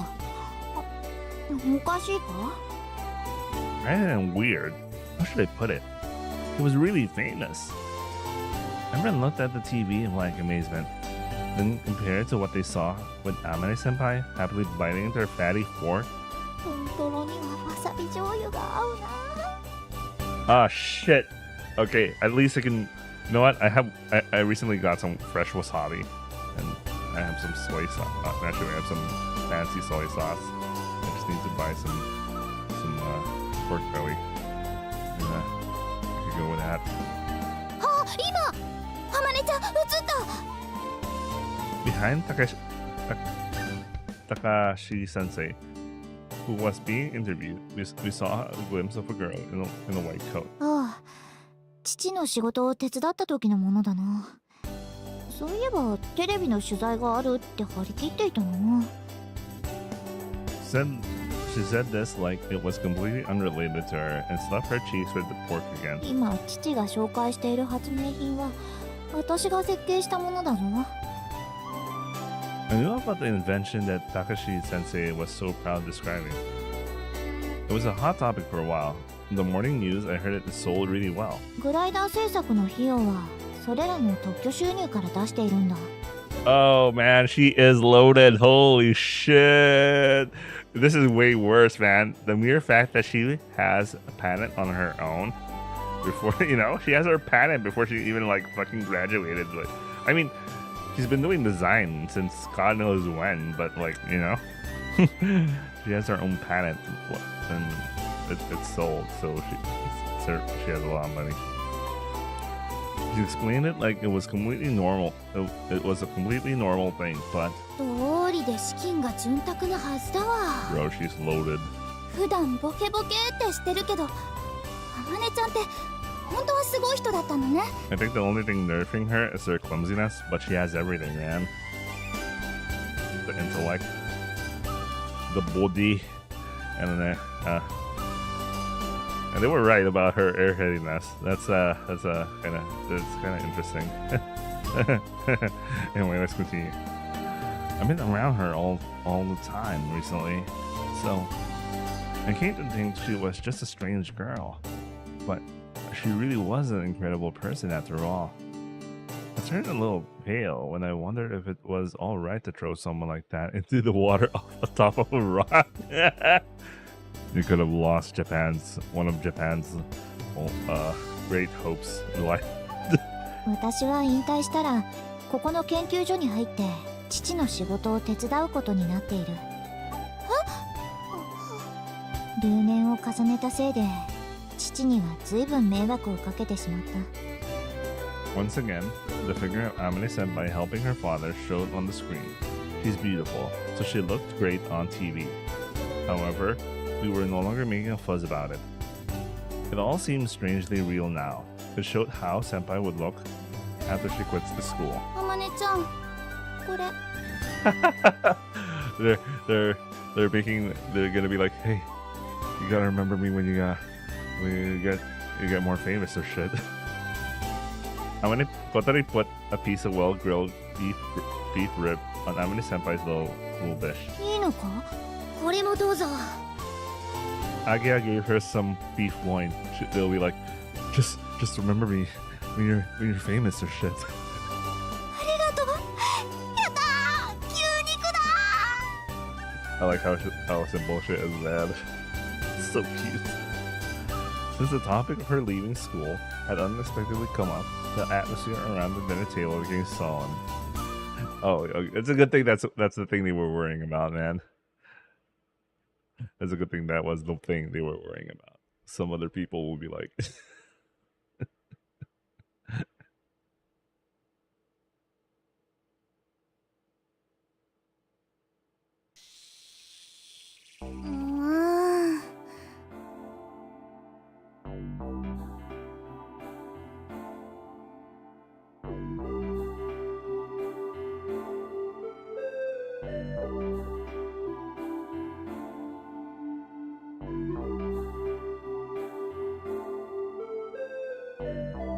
おかしいか？ Rather than weird, how should I put it? He was really famous. Everyone looked at the TV in blank amazement. Then compared to what they saw with Amane Senpai happily biting into her fatty fork. トントロにはわさび醤油が合うな。 Ah, shit. Okay, at least I can. You know what? I recently got some fresh wasabi, and I have some soy sauce. Actually, I have some fancy soy sauce. I just need to buy some pork belly. And, I could go with that. あ、今、あまねちゃん映った。 Behind Takashi Sensei, who was being interviewed, we saw a glimpse of a girl in a white coat. ああ、父の仕事を手伝った時のものだな。そういえばテレビの取材があるって張り切っていたな。 She said this like it was completely unrelated to her and slapped her cheeks with the pork again. 今父が紹介している発明品は私が設計したものだぞ。 I knew about the invention that Takashi Sensei was so proud describing. It was a hot topic for a while. In the morning news, I heard it sold really well. グライダー製作の費用はそれらの特許収入から出しているんだ。 Oh man, she is loaded. Holy shit. This is way worse, man. The mere fact that she has a patent on her own before, you know, she has her patent before she even like fucking graduated. Like, I mean, she's been doing design since God knows when, but like, you know, she has her own patent and it's sold, so she has a lot of money. She explained it like it was completely normal. It was a completely normal thing, but 道理で資金が潤沢なはずだわ。 bro, she's loaded. 普段ボケボケってしてるけど、あまねちゃんって本当はすごい人だったのね。 I think the only thing nerfing her is her clumsiness, but she has everything, man. The intellect, the body, and and they were right about her airheadiness. That's kind of interesting. Anyway, let's continue. I've been around her all the time recently, so I came to think she was just a strange girl, but she really was an incredible person after all. I turned a little pale when I wondered if it was all right to throw someone like that into the water off the top of a rock. You could have lost one of Japan's great hopes in life. 私は引退したらここの研究所に入って父の仕事を手伝うことになっている。留年を重ねたせいで父には随分迷惑をかけてしまった。 Once again, the figure of Amane Senpai helping her father showed on the screen. She's beautiful, so she looked great on TV. However, we were no longer making a fuss about it. It all seems strangely real now. It showed how Senpai would look after she quits the school. あまねちゃん、これ。they're gonna be like, hey, you gotta remember me when you get more famous or shit. Amane Kotori put a piece of well-grilled beef rib on Amane Senpai's little dish. いいのか？これもどうぞ。 Agia gave her some beef loin. They'll be like, just remember me when you're famous or shit. ありがとう。やったー！牛肉だー！ I like how simple shit is, man. It's so cute. Since the topic of her leaving school had unexpectedly come up, the atmosphere around the dinner table became solemn. Oh, it's a good thing that's the thing they were worrying about, man. It's a good thing that was the thing they were worrying about. Some other people will be like,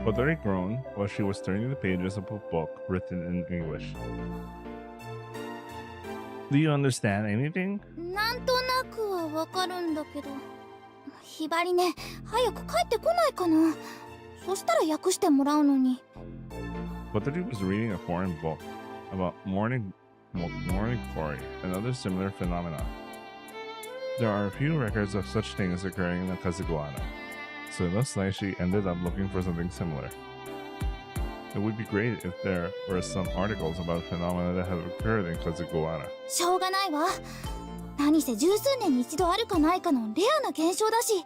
Kotori groaned while she was turning the pages of a book written in English. Do you understand anything? なんとなくはわかるんだけど、ひばりね、早く帰ってこないかな。そしたら訳してもらうのに。Kotori was reading a foreign book about morning glory and other similar phenomena. There are a few records of such things occurring in Kazuguana, so it looks like she ended up looking for something similar. It would be great if there were some articles about phenomena that have occurred in Kazuguana. しょうがないわ。何せ十数年に一度あるかないかのレアな現象だし。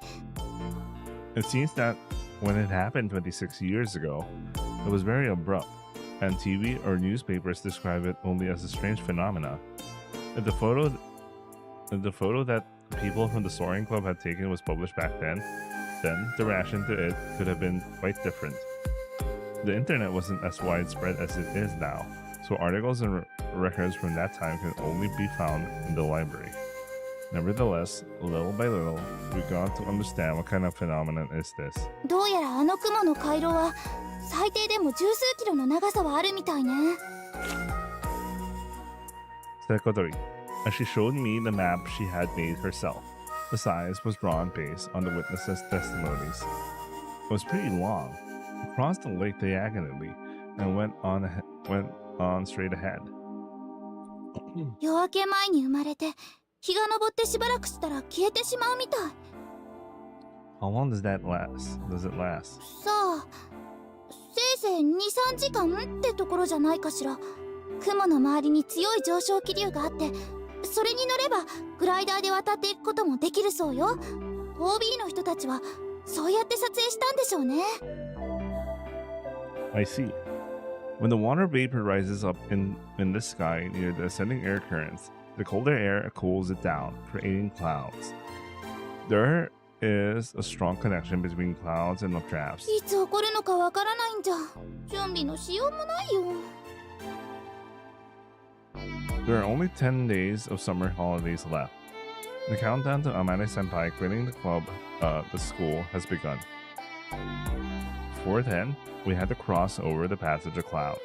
It seems that when it happened 26 years ago, it was very abrupt, and TV or newspapers describe it only as a strange phenomena. If the photo that people from the Soaring Club had taken was published back then the reaction to it could have been quite different. The internet wasn't as widespread as it is now, so articles and records from that time can only be found in the library. Nevertheless, little by little, we got to understand what kind of phenomenon is this. どうやらあの雲の回廊は最低でも十数キロの長さはあるみたいね。Said Kotori, as she showed me the map she had made herself. The size was drawn based on the witnesses' testimonies. It was pretty long. It crossed the lake diagonally, and went on straight ahead. 夜明け前に生まれて日が昇ってしばらくしたら消えてしまうみたい。 How long does that last? Does it last? さあ、せいぜい 2,3 時間ってところじゃないかしら。雲の周りに強い上昇気流があって、それに乗ればグライダーで渡っていくこともできるそうよ。 OB の人たちはそうやって撮影したんでしょうね。 I see. When the water vapor rises up in the sky near the ascending air currents, the colder air cools it down, creating clouds. There is a strong connection between clouds and updrafts. いつ起こるのかわからないんじゃ。準備のしようもないよ。 There are only 10 days of summer holidays left. The countdown to Amane-senpai quitting the school has begun. Before then, we had to cross over the passage of clouds.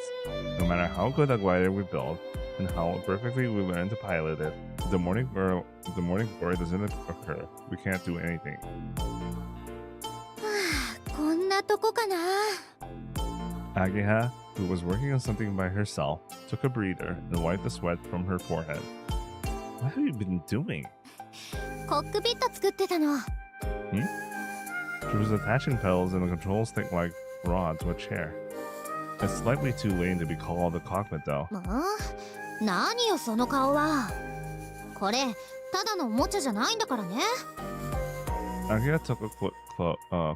No matter how good a glider we build, and how perfectly we learn to pilot it, if the morning glory doesn't occur, we can't do anything. こんなとこかな。 Ageha, who was working on something by herself, took a breather and wiped the sweat from her forehead. What have you been doing? コックピット作ってたの。 She was attaching pedals and a control stick like rod to a chair. It's slightly too late to be called a cockpit though. 何よその顔は。これただのおもちゃじゃないんだからね。 Ageha took a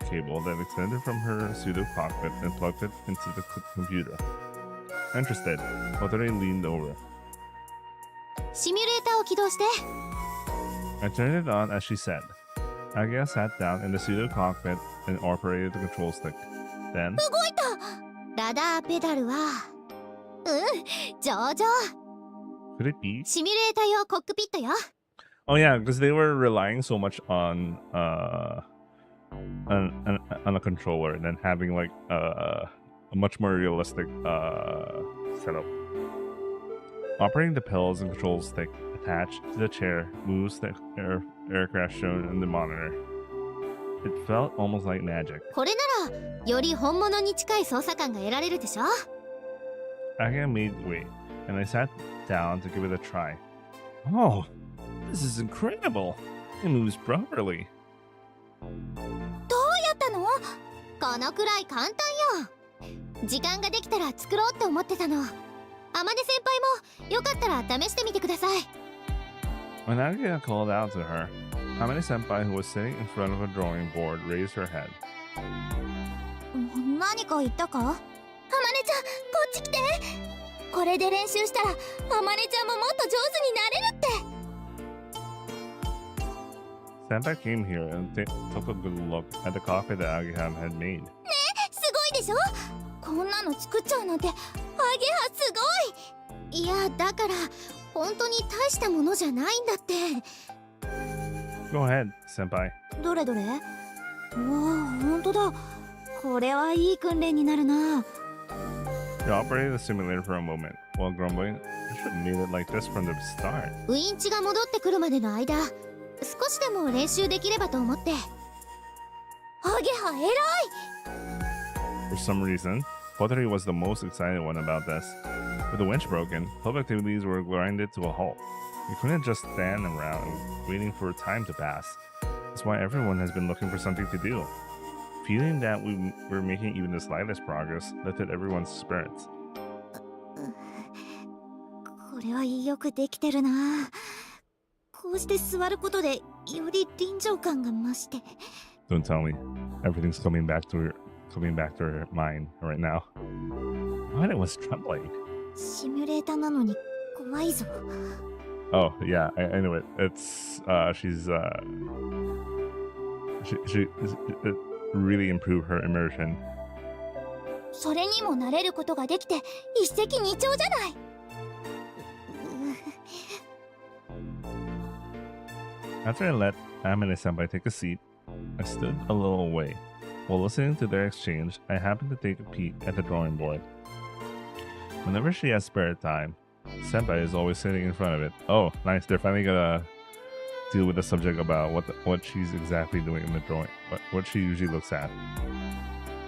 cable that extended from her pseudo cockpit and plugged it into the computer. Interested, Hotori leaned over. シミュレーターを起動して。 I turned it on as she said. Ageha sat down in the pseudo cockpit and operated the control stick. Then 動いた。ラダーペダルは上々。 could it be? シミュレーター用コックピットよ。 Oh yeah, because they were relying so much on a controller and then having like a much more realistic setup. Operating the pedals and control stick attached to the chair moves the aircraft shown in the monitor. It felt almost like magic. これならより本物に近い操作感が得られるでしょ。 Ageha made way, and I sat down to give it a try. Oh, this is incredible! It moves properly. どうやったの？このくらい簡単よ。時間ができたら作ろうって思ってたの。天音先輩もよかったら試してみてください。 When Ageha called out to her, Amane-senpai, who was sitting in front of a drawing board, raised her head. 何か言ったか？天音ちゃん、こっち来て。これで練習したら天音ちゃんももっと上手になれるって。 Senpai came here and took a good look at the cockpit that Ageha had made. すごいでしょ。こんなの作っちゃうなんてアゲハすごい。いやだから本当に大したものじゃないんだって。 Go ahead, Senpai. どれどれ。おお、本当だ。これはいい訓練になるな。 She operated the simulator for a moment while grumbling, I should have made it like this from the start. ウインチが戻ってくるまでの間少しでも練習できればと思って。アゲハ偉い。 For some reason, Hotori was the most excited one about this. With the winch broken, club activities were grinded to a halt. We couldn't just stand around waiting for time to pass. That's why everyone has been looking for something to do. Feeling that we were making even the slightest progress lifted everyone's spirits. これはよくできてるな。こうして座ることでより臨場感が増して。 Don't tell me. Everything's coming back to her mind right now. What? It was trembling. シミュレーターなのに怖いぞ。 Oh yeah, I knew it. It's she's she really improved her immersion. それにも慣れることができて一石二鳥じゃない。 After I let Amane-senpai take a seat, I stood a little away. While listening to their exchange, I happened to take a peek at the drawing board. Whenever she has spare time, Senpai is always sitting in front of it. Oh, nice. They're finally gonna deal with the subject about what she's exactly doing in the drawing, what she usually looks at.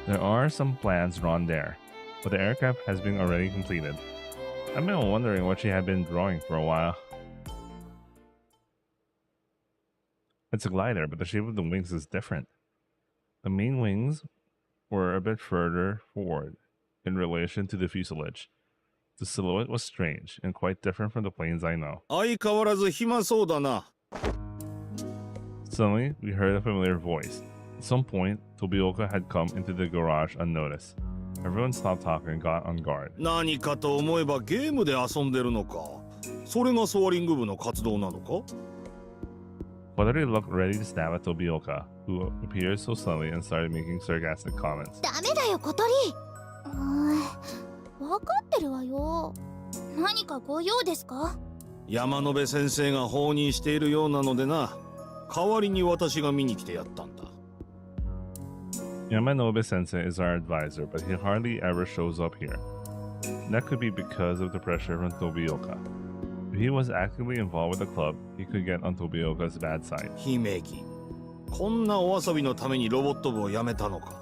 There are some plans drawn there. but the aircraft has been already completed. I've been wondering what she had been drawing for a while. It's a glider, but the shape of the wings is different. The main wings were a bit further forward in relation to the fuselage. The silhouette was strange and quite different from the planes I know. 相変わらず暇そうだな。 Suddenly, we heard a familiar voice. At some point, Tobioka had come into the garage unnoticed. Everyone stopped talking and got on guard. 何かと思えばゲームで遊んでるのか。それがソアリング部の活動なのか。 Kotori looked ready to stab at Tobioka, who appeared so suddenly and started making sarcastic comments. ダメだよ小鳥。分かってるわよ。何かご用ですか？山野辺先生が放任しているようなのでな。代わりに私が見に来てやったんだ。 Yamanobe Sensei is our advisor, but he hardly ever shows up here. That could be because of the pressure from Tobioka. If he was actively involved with the club, he could get on Tobioka's bad side. 姫木、こんなお遊びのためにロボット部を辞めたのか。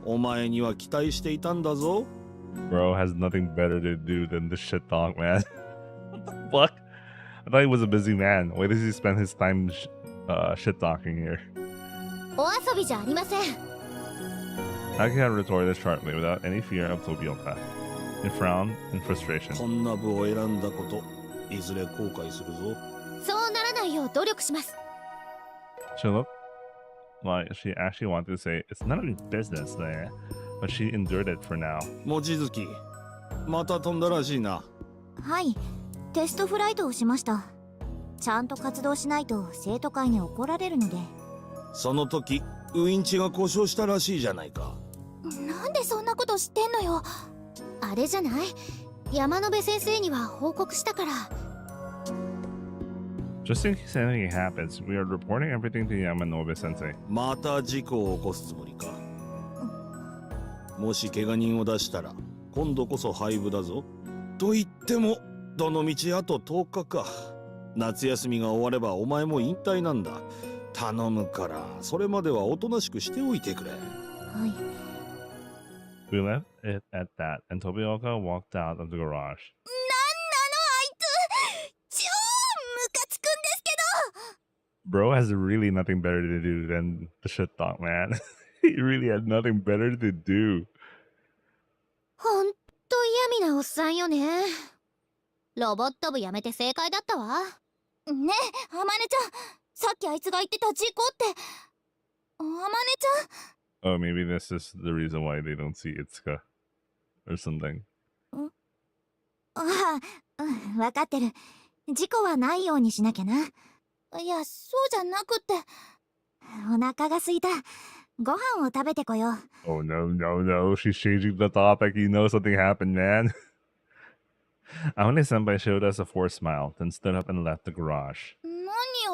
お前には期待していたんだぞ。 Bro has nothing better to do than to shit talk, man. What the fuck? I thought he was a busy man. Why does he spend his time shit talking here? お遊びじゃありません。Aki had retorted sharply without any fear of Tobioka. He frowned in frustration. こんな部を選んだこと、いずれ後悔するぞ。そうならないよう努力します。She looked like she actually wanted to say, it's none of your business there, but she endured it for now. 望月、また飛んだらしいな。はい、テストフライトをしました。ちゃんと活動しないと生徒会に怒られるので。その時、ウインチが故障したらしいじゃないか。なんでそんなこと知ってんのよ。あれじゃない？山野辺先生には報告したから。Just in case anything happens, we are reporting everything to Yamanobe Sensei. また事故を起こすつもりか。もし怪我人を出したら今度こそ廃部だぞ。と言ってもどの道あと10日か。夏休みが終わればお前も引退なんだ。頼むからそれまではおとなしくしておいてくれ。はい。 We left it at that, and Tobioka walked out of the garage. なんなのあいつ。超ムカつくんですけど。 Bro has really nothing better to do than the shit talk, man. He really had nothing better to do. ほんと嫌味なおっさんよね。ロボット部やめて正解だったわ。ねえ、あまねちゃん。さっきあいつが言ってた事故って。あまねちゃん。 Oh, maybe this is the reason why they don't see Itsuka or something. ああ、分かってる。事故はないようにしなきゃな。いや、そうじゃなくって。お腹が空いた。ご飯を食べてこよう。 Oh, no, no, no. She's changing the topic. You know something happened, man. Amane-senpai showed us a forced smile, then stood up and left the garage. 何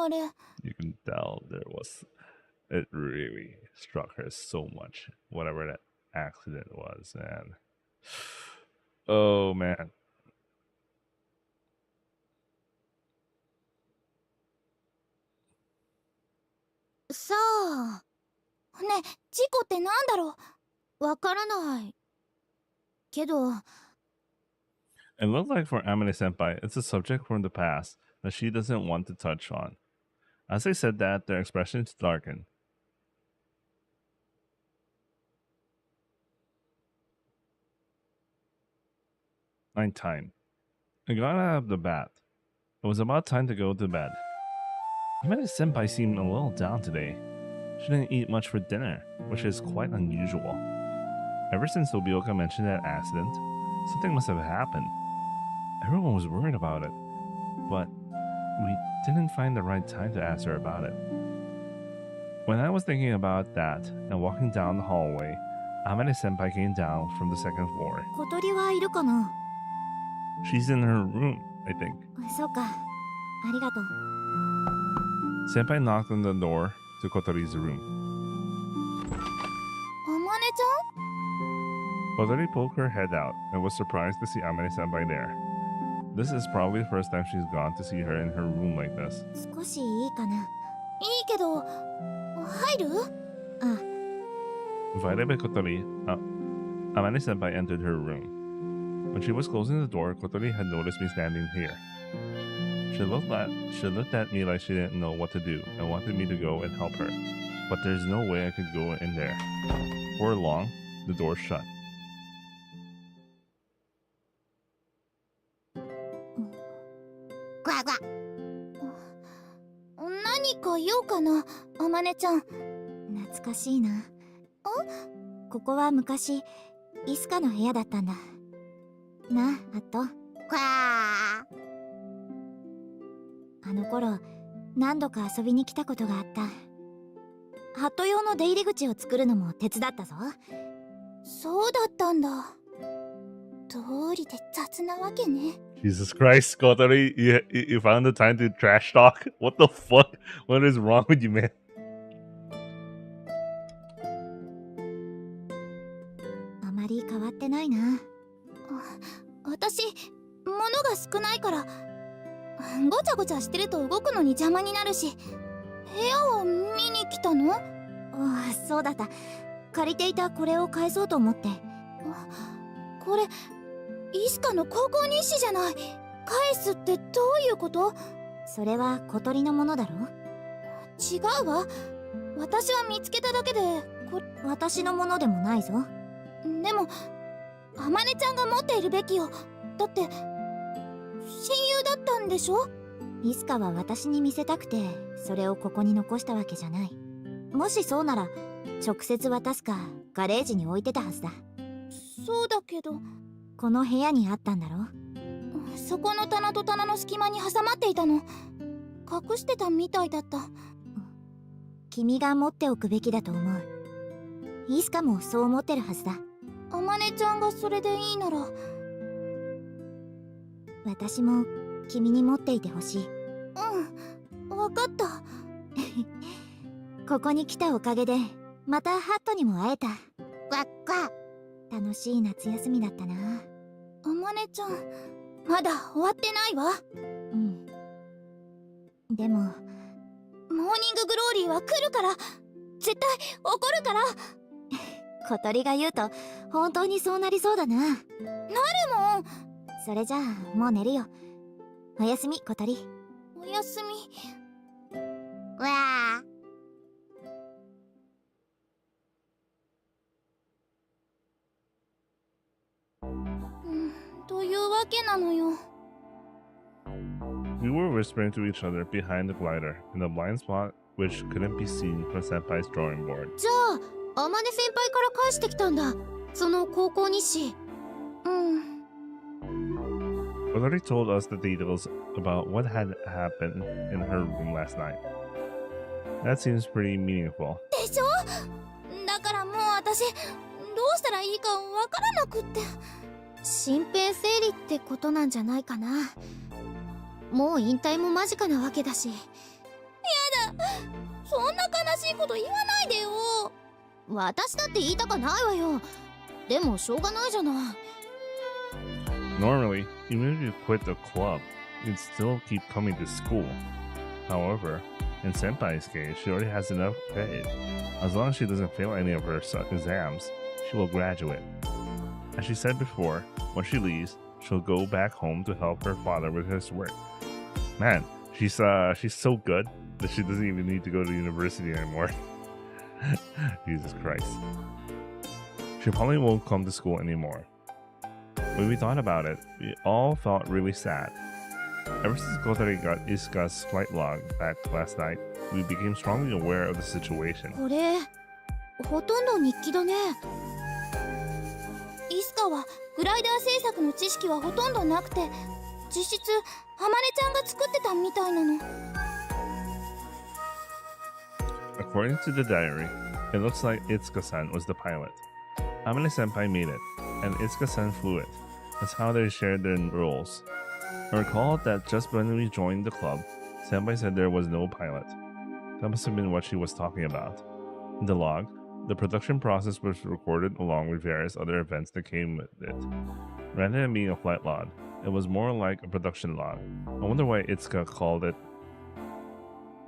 あれ。 You can tell there was... It really struck her so much, whatever that accident was, and... Oh, man. さあ。ね、事故ってなんだろう。わからない。けど。 It looked like for Amane-senpai, it's a subject from the past that she doesn't want to touch on. As they said that, their expressions darkened. Nighttime. I got out of the bath. It was about time to go to bed. Amane-senpai seemed a little down today. She didn't eat much for dinner, which is quite unusual. Ever since Tobioka mentioned that accident, something must have happened. Everyone was worried about it, but we didn't find the right time to ask her about it. When I was thinking about that and walking down the hallway, Amane-senpai came down from the second floor. 小鳥はいるかな。 She's in her room, I think. そうか。ありがとう。 Senpai knocked on the door to Kotori's room. あまねちゃん。 Kotori poked her head out and was surprised to see Amane-senpai there. This is probably the first time she's gone to see her in her room like this. 少しいいかな。いいけど、入る？あ、 Invited by Kotori, Amane-senpai entered her room. When she was closing the door, Kotori had noticed me standing here. She looked at me like she didn't know what to do and wanted me to go and help her. But there's no way I could go in there. For long, the door shut. グワグワ。何か用かな、あまねちゃん。懐かしいな。ここは昔イスカの部屋だったんだな、あっと。わあ。あの頃何度か遊びに来たことがあった。ハット用の出入り口を作るのも手伝ったぞ。そうだったんだ。通りで雑なわけね。 Jesus Christ, Kotori, you found the time to trash talk? What the fuck? What is wrong with you, man? あまり変わってないな。私物が少ないからごちゃごちゃしてると動くのに邪魔になるし、部屋を見に来たの？ああ、そうだった。借りていたこれを返そうと思って。これイスカの高校日誌じゃない。返すってどういうこと？それは小鳥のものだろ？違うわ。私は見つけただけで私のものでもないぞ。でもあまねちゃんが持っているべきよ。だって親友だったんでしょ？イスカは私に見せたくてそれをここに残したわけじゃない。もしそうなら直接渡すかガレージに置いてたはずだ。そうだけどこの部屋にあったんだろ？そこの棚と棚の隙間に挟まっていたの。隠してたみたいだった。君が持っておくべきだと思う。イスカもそう思ってるはずだ。あまねちゃんがそれでいいなら私も君に持っていてほしい。うん、わかった。ここに来たおかげでまたハットにも会えた。わっか。楽しい夏休みだったな。あまねちゃんまだ終わってないわ。うん。でもモーニンググローリーは来るから。絶対怒るから。小鳥が言うと本当にそうなりそうだな。なるもん。それじゃあもう寝るよ。おやすみ小鳥。おやすみ。わあ。というわけなのよ。 We were whispering to each other behind the glider in a blind spot which couldn't be seen from Senpai's drawing board. じゃあ、あまね先輩から返してきたんだ。その高校日誌。Kotori told us the details about what had happened in her room last night. That seems pretty meaningful. でしょ？だからもう私どうしたらいいかわからなくって。身辺整理ってことなんじゃないかな。もう引退も間近なわけだし。やだ、そんな悲しいこと言わないでよ。私だって言いたかないわよ。でもしょうがないじゃない。 Normally, even if you quit the club, you'd still keep coming to school. However, in Senpai's case, she already has enough grade. As long as she doesn't fail any of her exams, she will graduate. As she said before, when she leaves, she'll go back home to help her father with his work. Man, she's so good that she doesn't even need to go to university anymore. Jesus Christ. She probably won't come to school anymore. When we thought about it, we all felt really sad. Ever since Kotori got Isuka's flight log back last night, we became strongly aware of the situation. これほとんど日記だね。イスカはグライダー制作の知識はほとんどなくて、実質あまねちゃんが作ってたみたいなの。 According to the diary, it looks like Itsuka-san was the pilot. Amane-senpai made it, and Itsuka-san flew it. That's how they shared their roles. I recall that just when we joined the club, Senpai said there was no pilot. That must have been what she was talking about. In the log, the production process was recorded along with various other events that came with it. Rather than being a flight log, it was more like a production log. I wonder why Itsuka called it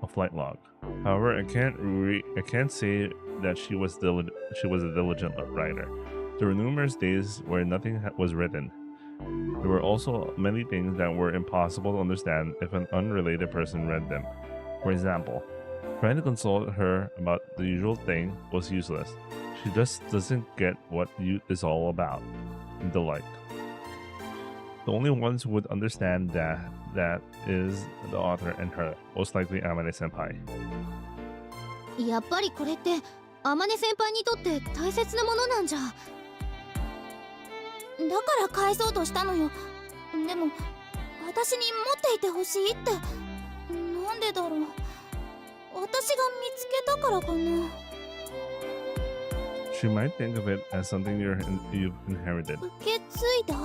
a flight log. However, I can't say that she was a diligent writer. There were numerous days where nothing was written. There were also many things that were impossible to understand if an unrelated person read them. For example, trying to console her about the usual thing was useless. She just doesn't get what youth is all about, and the like. The only ones who would understand that is the author and her, most likely Amane Senpai. やっぱりこれって天音先輩にとって大切なものなんじゃ。だから返そうとしたのよ。でも私に持っていてほしいって。なんでだろう。私が見つけたからかな。She might think of it as something you've inherited. 受け継いだ？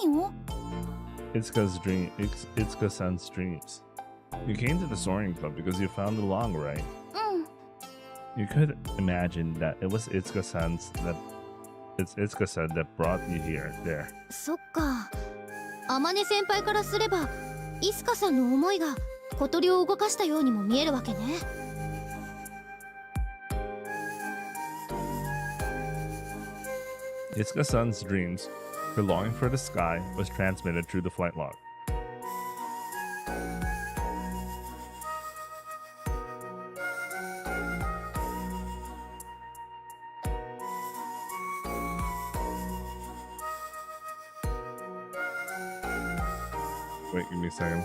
何を？ Itsuka-san's dreams. You came to the soaring club because you found the log, right? うん。 You could imagine that it was Itsuka-san that brought you there. そっか。天音先輩からすれば、イスカさんの思いが小鳥を動かしたようにも見えるわけね。Itsuka-san's dreams, her longing for the sky, was transmitted through the flight log. Wait, give me a second.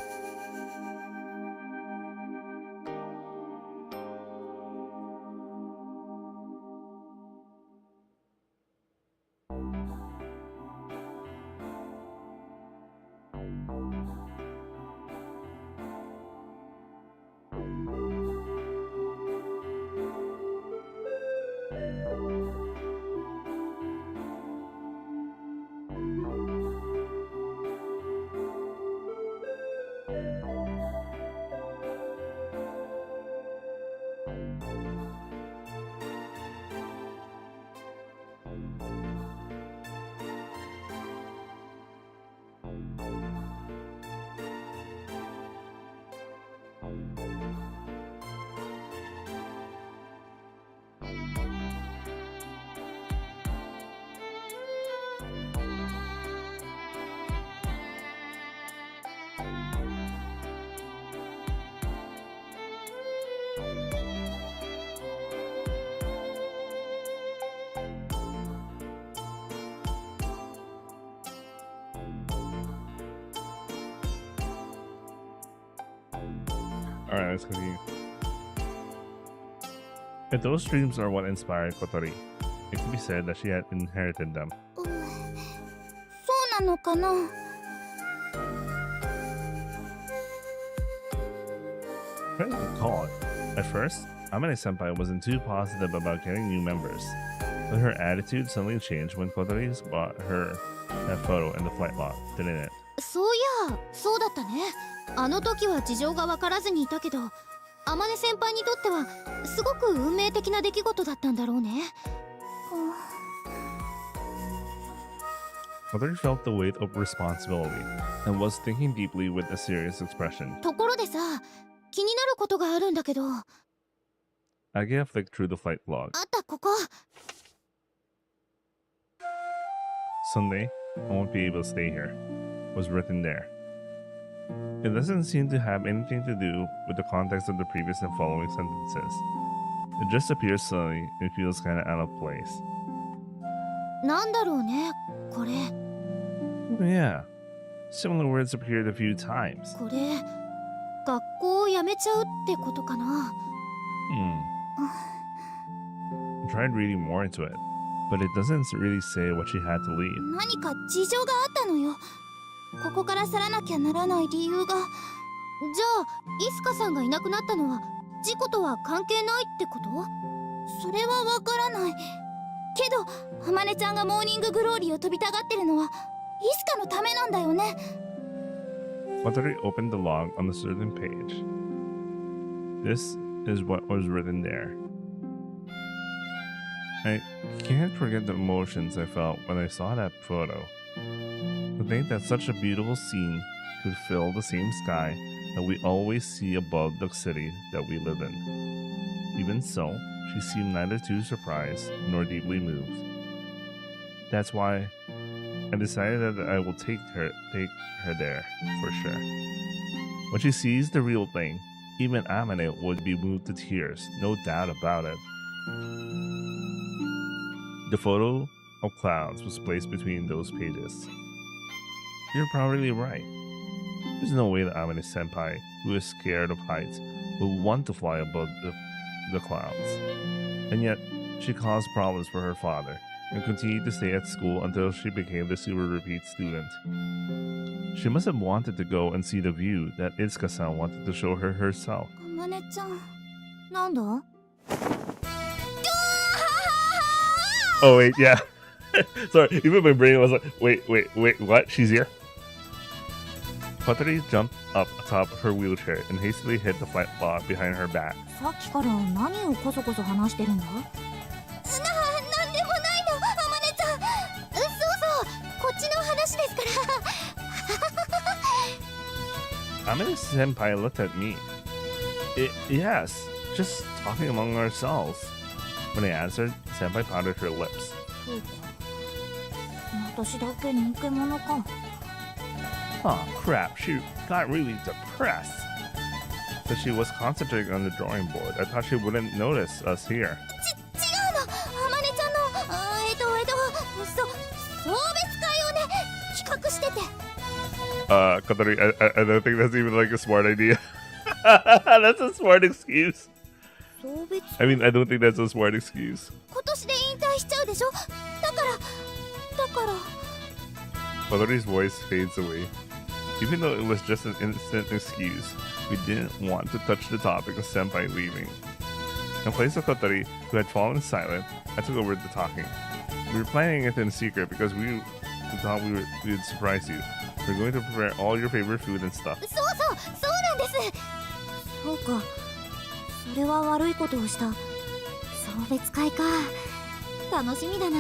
Alright, let's continue. If those dreams are what inspired Kotori, it can be said that she had inherited them. そうなのかな。Trying to recall it. At first, Amane-senpai wasn't too positive about getting new members, but her attitude suddenly changed when Kotori bought her that photo in the flight log, didn't it? そういや、そうだったね。あの時は事情が分からずにいたけど、天音先輩にとってはすごく運命的な出来事だったんだろうね。Kotori felt the weight of responsibility and was thinking deeply with a serious expression. ところでさ、気になることがあるんだけど。Age flicked through the flight log. あった、ここ。Someday, I won't be able to stay here, was written there. It doesn't seem to have anything to do with the context of the previous and following sentences. It just appears suddenly and feels kinda out of place. なんだろうね、これ。Yeah, similar words appeared a few times. これ、学校を辞めちゃうってことかな。I tried reading more into it, but it doesn't really say what she had to leave. 何か事情があったのよ。ここから去らなきゃならない理由が。じゃあイスカさんがいなくなったのは事故とは関係ないってこと？それはわからないけど、浜音ちゃんがモーニンググローリーを飛びたがってるのはイスカのためなんだよね。Kotori opened the log on a certain page. This is what was written there. I can't forget the emotions I felt when I saw that photo. To think that such a beautiful scene could fill the same sky that we always see above the city that we live in. Even so, she seemed neither too surprised nor deeply moved. That's why I decided that I will take her there for sure. When she sees the real thing, even Amane would be moved to tears, no doubt about it. The photo of clouds was placed between those pages. You're probably right. There's no way that Amane senpai, who is scared of heights, will want to fly above the clouds. And yet, she caused problems for her father and continued to stay at school until she became the super repeat student. She must have wanted to go and see the view that Itsuka-san wanted to show her herself. あまねちゃん、なんだ？ Oh wait, yeah. Sorry, even my brain was like, wait, what? She's here? Kotori jumped up atop her wheelchair and hastily hit the flat paw behind her back. さっきから何をこそこそ話してるんだ？なんでもないの、あまねちゃん。そうそう、こっちの話ですから。Amane senpai looked at me. Yes, just talking among ourselves. When I answered, senpai pouted her lips. そうか。私だけ人気者か。Oh crap, she got really depressed. So she was concentrating on the drawing board. I thought she wouldn't notice us here. 違うの、あまねちゃんの、送別会をね、企画してて。Kotori, I don't think that's even like a smart idea. That's a smart excuse. 送別 I mean, I don't think that's a smart excuse. 今年で引退しちゃうでしょ。だから。 Kotori's voice fades away. Even though it was just an instant excuse, we didn't want to touch the topic of senpai leaving. In place of Kotori, who had fallen silent, I took over the talking. We were planning it in secret because we thought we would surprise you. We're going to prepare all your favorite food and stuff. そうなんです。そうか。それは悪いことをした。送別会か。楽しみだな。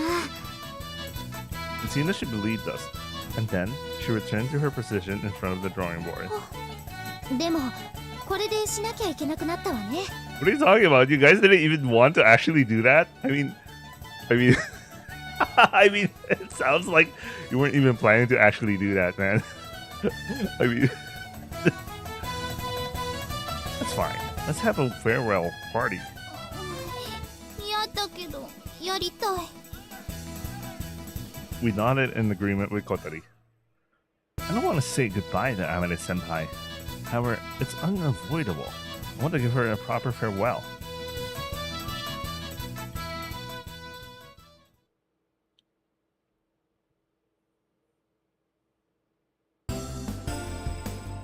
It seemed that she believed us, and then she returned to her position in front of the drawing board. でも、これでしなきゃいけなくなったわね。 What are you talking about? You guys didn't even want to actually do that? I mean, I mean, it sounds like you weren't even planning to actually do that, man. I mean, that's fine. Let's have a farewell party. やだけど、やりたい。 We nodded in agreement with Kotori. I don't want to say goodbye to Amane senpai. However, it's unavoidable. I want to give her a proper farewell.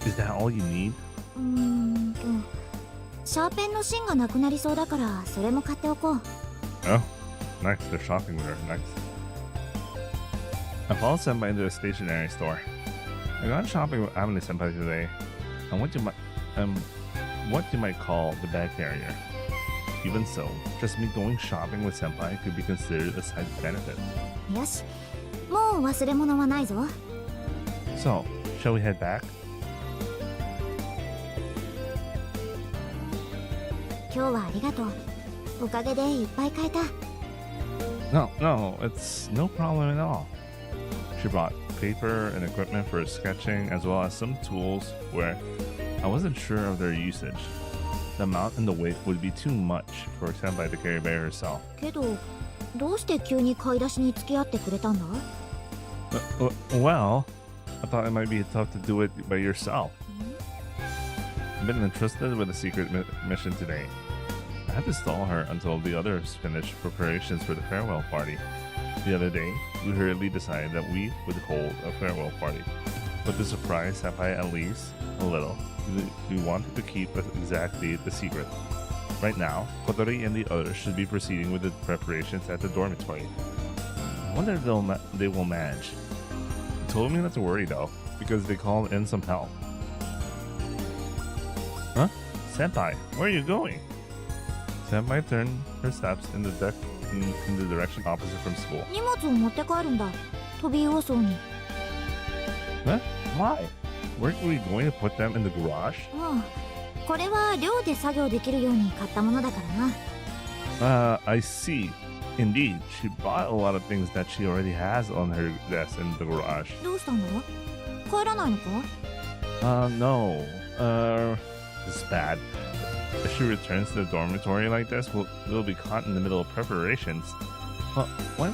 Is that all you need? シャーペンの芯がなくなりそうだから、それも買っておこう。 Oh, nice. They're shopping there. Nice. I followed senpai into a stationery store. I gone shopping with Amane senpai today. And what you might call the bag carrier. Even so, just me going shopping with senpai could be considered a side benefit. よし、もう忘れ物はないぞ。 So, shall we head back? 今日はありがとう。おかげでいっぱい買えた。 No, it's no problem at all. She brought paper and equipment for sketching as well as some tools where I wasn't sure of their usage. The amount and the weight would be too much for senpai to carry by herself. けど、どうして急に買い出しに付き合ってくれたんだ？ Well, I thought it might be tough to do it by yourself. I've been entrusted with a secret mission today. I had to stall her until the others finished preparations for the farewell party. The other day, we hurriedly decided that we would hold a farewell party. But to surprise senpai at least a little, we wanted to keep the exact date a secret. Right now, Kotori and the others should be proceeding with the preparations at the dormitory. I wonder if they will manage. They told me not to worry though, because they called in some help. Huh? Senpai, where are you going? Senpai turned her steps in the direction opposite from school. 荷物を持って帰るんだ。飛び予想に。 Huh? Why? Weren't we going to put them in the garage? これは寮で作業できるように買ったものだからな。I see. Indeed, she bought a lot of things that she already has on her desk in the garage. どうしたの？帰らないのか？ No. This is bad. If she returns to the dormitory like this, we'll be caught in the middle of preparations. Why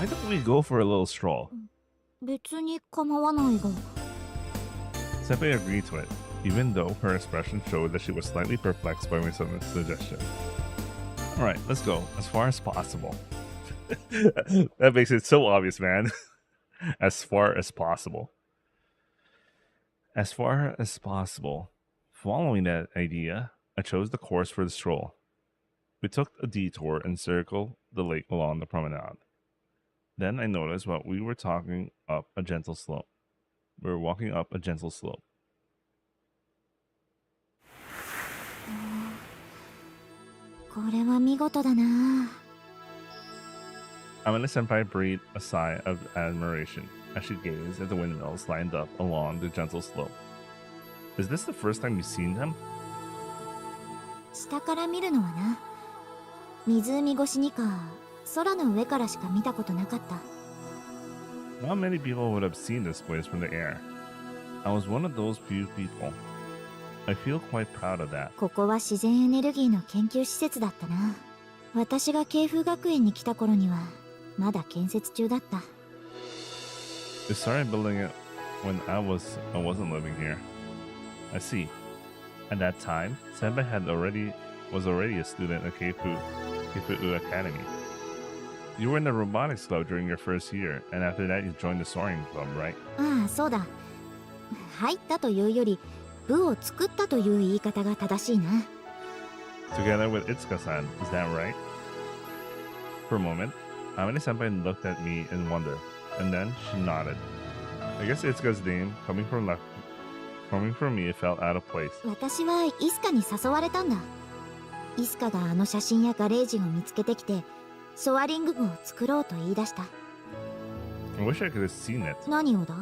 don't we go for a little stroll? 別に構わないが。 Senpai agreed to it, even though her expression showed that she was slightly perplexed by my suggestion. Alright, let's go. As far as possible. That makes it so obvious, man. As far as possible. As far as possible. Following that idea, I chose the course for the stroll. We took a detour and circled the lake along the promenade. Then I noticed what we were talking up a gentle slope. We were walking up a gentle slope. これは見事だな。 Amane Senpai breathed a sigh of admiration as she gazed at the windmills lined up along the gentle slope. Is this the first time you've seen them? 下から見るのはな。湖越しにか、空の上からしか見たことなかった。 Not many people would have seen this place from the air. I was one of those few people. I feel quite proud of that. ここは自然エネルギーの研究施設だったな。私が慶風学園に来た頃にはまだ建設中だった。 They started building it when I wasn't living here. I see. At that time, Senpai was already a student at Keifu Academy. You were in the robotics club during your first year, and after that you joined the soaring club, right? ああ、そうだ。入ったというより、部を作ったという言い方が正しいな。 Together with Itsuka-san, is that right? For a moment, Amane Senpai looked at me in wonder, and then she nodded. I guess Itsuka's name, coming from me, it felt out of place. 私はイスカに誘われたんだ。イスカがあの写真やガレージを見つけてきて、ソアリング部を作ろうと言い出した。 I wish I could have seen it. 何をだ？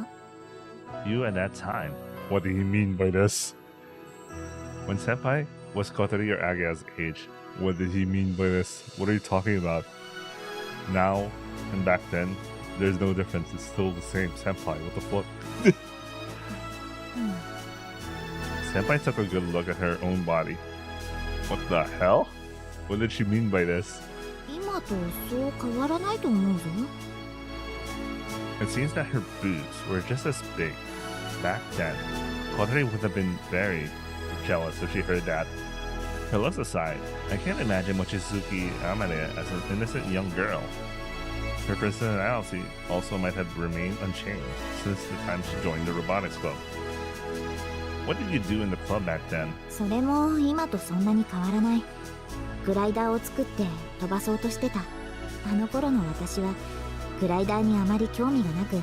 You at that time. What did he mean by this? When Senpai was Kotori or Agea's age, what did he mean by this? What are you talking about? Now and back then, there's no difference. It's still the same. Senpai, what the fuck? Senpai took a good look at her own body. What the hell? What did she mean by this? 今とそう変わらないと思うぞ。 It seems that her boobs were just as big. Back then, Kotori would have been very jealous if she heard that. Her looks aside, I can't imagine Mochizuki Amane as an innocent young girl. Her personality also might have remained unchanged since the time she joined the robotics club. What did you do in the club back then? それも今とそんなに変わらない。グライダーを作って飛ばそうとしてた。あの頃の私はグライダーにあまり興味がなく、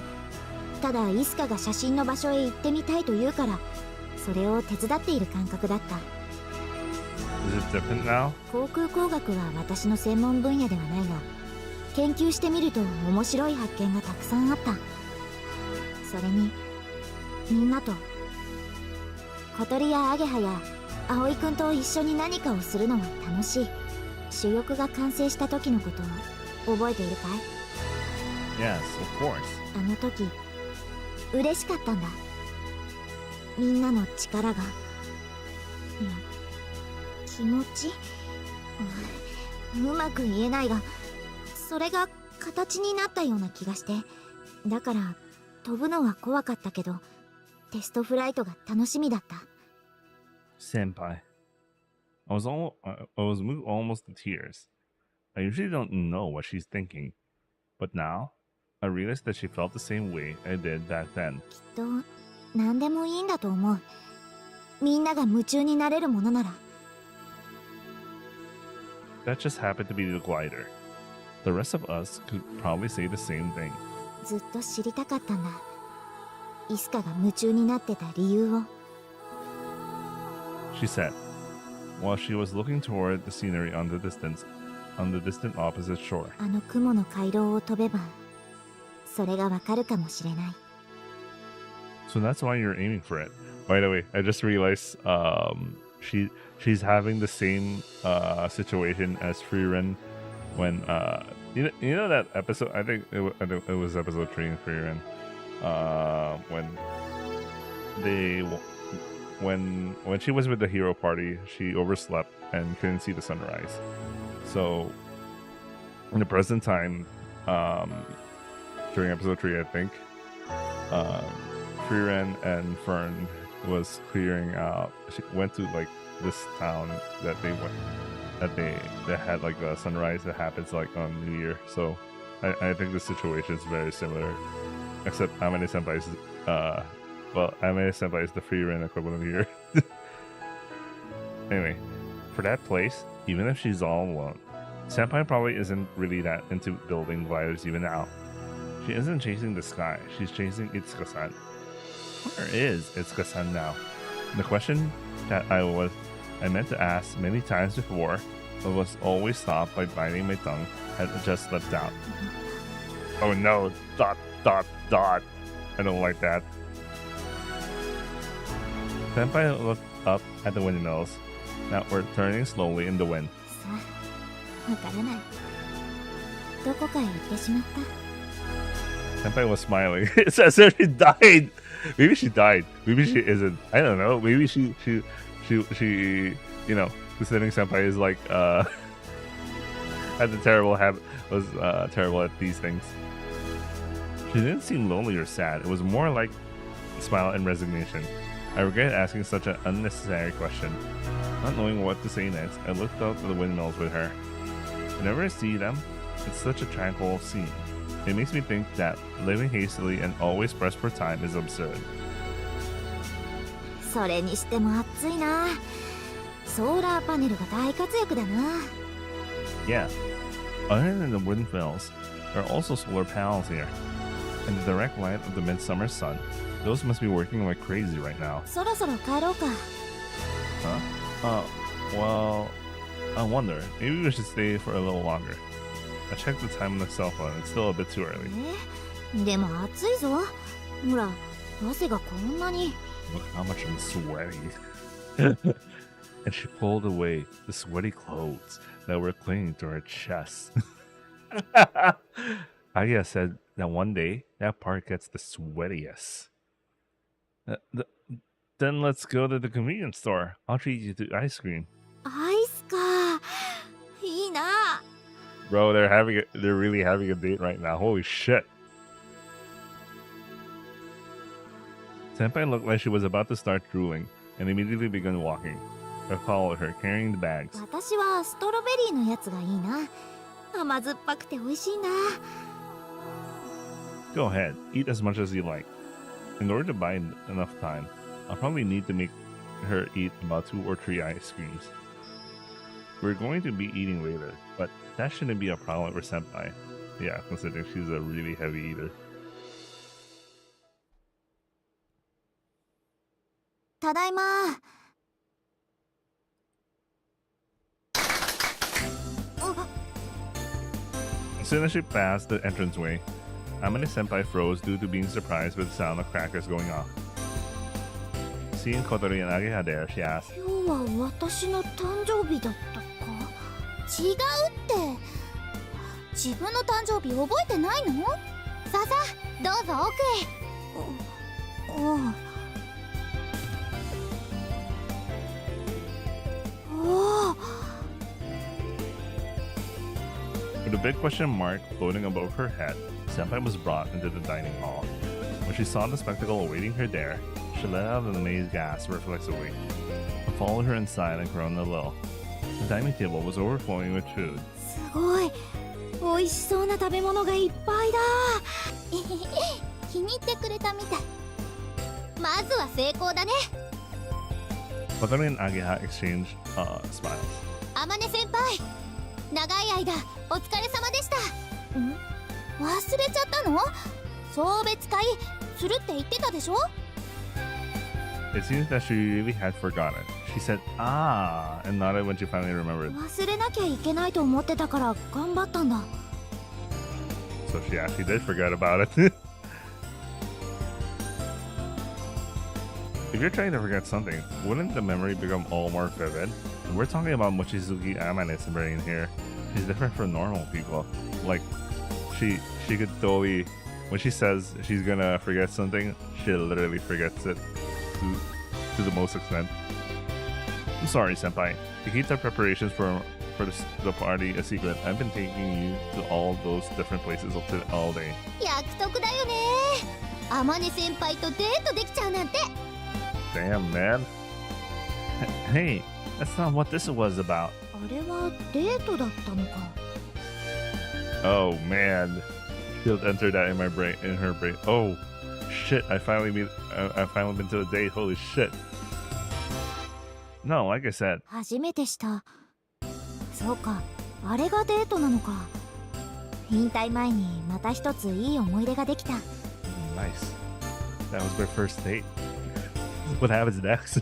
ただイスカが写真の場所へ行ってみたいと言うから、それを手伝っている感覚だった。 Is it different now? 航空工学は私の専門分野ではないが、研究してみると面白い発見がたくさんあった。それにみんなと、小鳥やアゲハや葵くんと一緒に何かをするのは楽しい。主翼が完成した時のことを覚えているかい？ Yes, of course. あの時嬉しかったんだ。みんなの力が、気持ち、うまく言えないが、それが形になったような気がして、だから飛ぶのは怖かったけど、テストフライトが楽しみだった。 Senpai. I was moved almost to tears. I usually don't know what she's thinking, but now I realized that she felt the same way I did back then. きっと何でもいいんだと思う。みんなが夢中になれるものなら。 That just happened to be the glider. The rest of us could probably say the same thing. ずっと知りたかったんだ。イスカが夢中になってた理由を。 She said, while she was looking toward the scenery on the distant opposite shore. あの雲の回廊を飛べば、それがわかるかもしれない。 So that's why you're aiming for it. By the way, I just realized she's having the same situation as Frieren when You know that episode? I think it was episode 3 in Korean. When she was with the hero party, she overslept and couldn't see the sunrise. So in the present time, during episode 3, I think, Frieren and Fern was clearing out. She went to like this town that they had like a sunrise that happens like on New Year. So I think the situation is very similar, except Amane Senpai's Amane Senpai is the Frieren equivalent here. Anyway, for that place, even if she's all alone, Senpai probably isn't really that into building gliders even now. She isn't chasing the sky, she's chasing Itsuka-san. Where is Itsuka-san now? The question that I meant to ask many times before, but was always stopped by biting my tongue, had just slipped out. Oh no, ... I don't like that. Senpai looked up at the windmills that were turning slowly in the wind. さあ、わからない。どこかへ行ってしまった。 Senpai was smiling. It's as if she died. Maybe she died. Maybe she isn't. I don't know. Maybe she you know, considering Senpai is like had the terrible habit, was terrible at these things. She didn't seem lonely or sad. It was more like a smile and resignation. I regret asking such an unnecessary question. Not knowing what to say next, I looked out at the windmills with her. Whenever I see them, it's such a tranquil scene. It makes me think that living hastily and always pressed for time is absurd. それにしても暑いな。ソーラーパネルが大活躍だな。 Yeah. Other than the windmills, there are also solar panels here. In the direct light of the midsummer sun, those must be working like crazy right now. そろそろ帰ろうか。 Huh? Well, I wonder. Maybe we should stay for a little longer. I checked the time on the cell phone. It's still a bit too early. でも暑いぞ。ほら、汗がこんなに。 Look how much I'm sweating. And she pulled away the sweaty clothes that were clinging to her chest. Aya said that one day that part gets the sweatiest. Then let's go to the convenience store. I'll treat you to ice cream. アイスか。いいな。 Bro, they're really having a date right now. Holy shit. Senpai looked like she was about to start drooling and immediately began walking. I followed her, carrying the bags. 私はストロベリーのやつがいいな。甘酸っぱくて美味しいな。 Go ahead, eat as much as you like. In order to buy enough time, I'll probably need to make her eat about 2 or 3 ice creams. We're going to be eating later, but that shouldn't be a problem for Senpai. Yeah, considering she's a really heavy eater. ただいま。 As soon as she passed the entranceway, Amane Senpai froze due to being surprised with the sound of crackers going off. Seeing Kotori and Ageha there, she asked, 今日は私の誕生日だったか。違うって。自分の誕生日覚えてないの？さあさあ、どうぞ奥へ。おお。 With a big question mark floating above her head, Senpai was brought into the dining hall. When she saw the spectacle awaiting her there, she let out an amazed gasp reflexively. I followed her inside and groaned a little. The dining table was overflowing with food. すごい。美味しそうな食べ物がいっぱいだ。気に入ってくれたみたい。まずは成功だね。 Kotori and Ageha exchanged smiles. 天音先輩、長い間お疲れ様でした。ん？忘れちゃったの？送別会するって言ってたでしょ？ It seems that she really had forgotten. She said, "Ah," and nodded when she finally remembered. 忘れなきゃいけないと思ってたから頑張ったんだ。 So she actually did forget about it. If you're trying to forget something, wouldn't the memory become all more vivid? We're talking about Mochizuki Amane's brain here. She's different from normal people. Like, she could totally, when she says she's gonna forget something, she literally forgets it to the most extent. I'm sorry, senpai. To keep the preparations for the party a secret, I've been taking you to all those different places all day. 約束だよね。あまね先輩とデートできちゃうなんて。 Damn, man. Hey, that's not what this was about. あれはデートだったのか。 Oh man, she'll enter that in my brain, in her brain. Oh shit! I finally been to a date. Holy shit! No, like I said. 初めてした。そうか、あれがデートなのか。引退前にまた一ついい思い出ができた。 Nice. That was my first date. What happens next?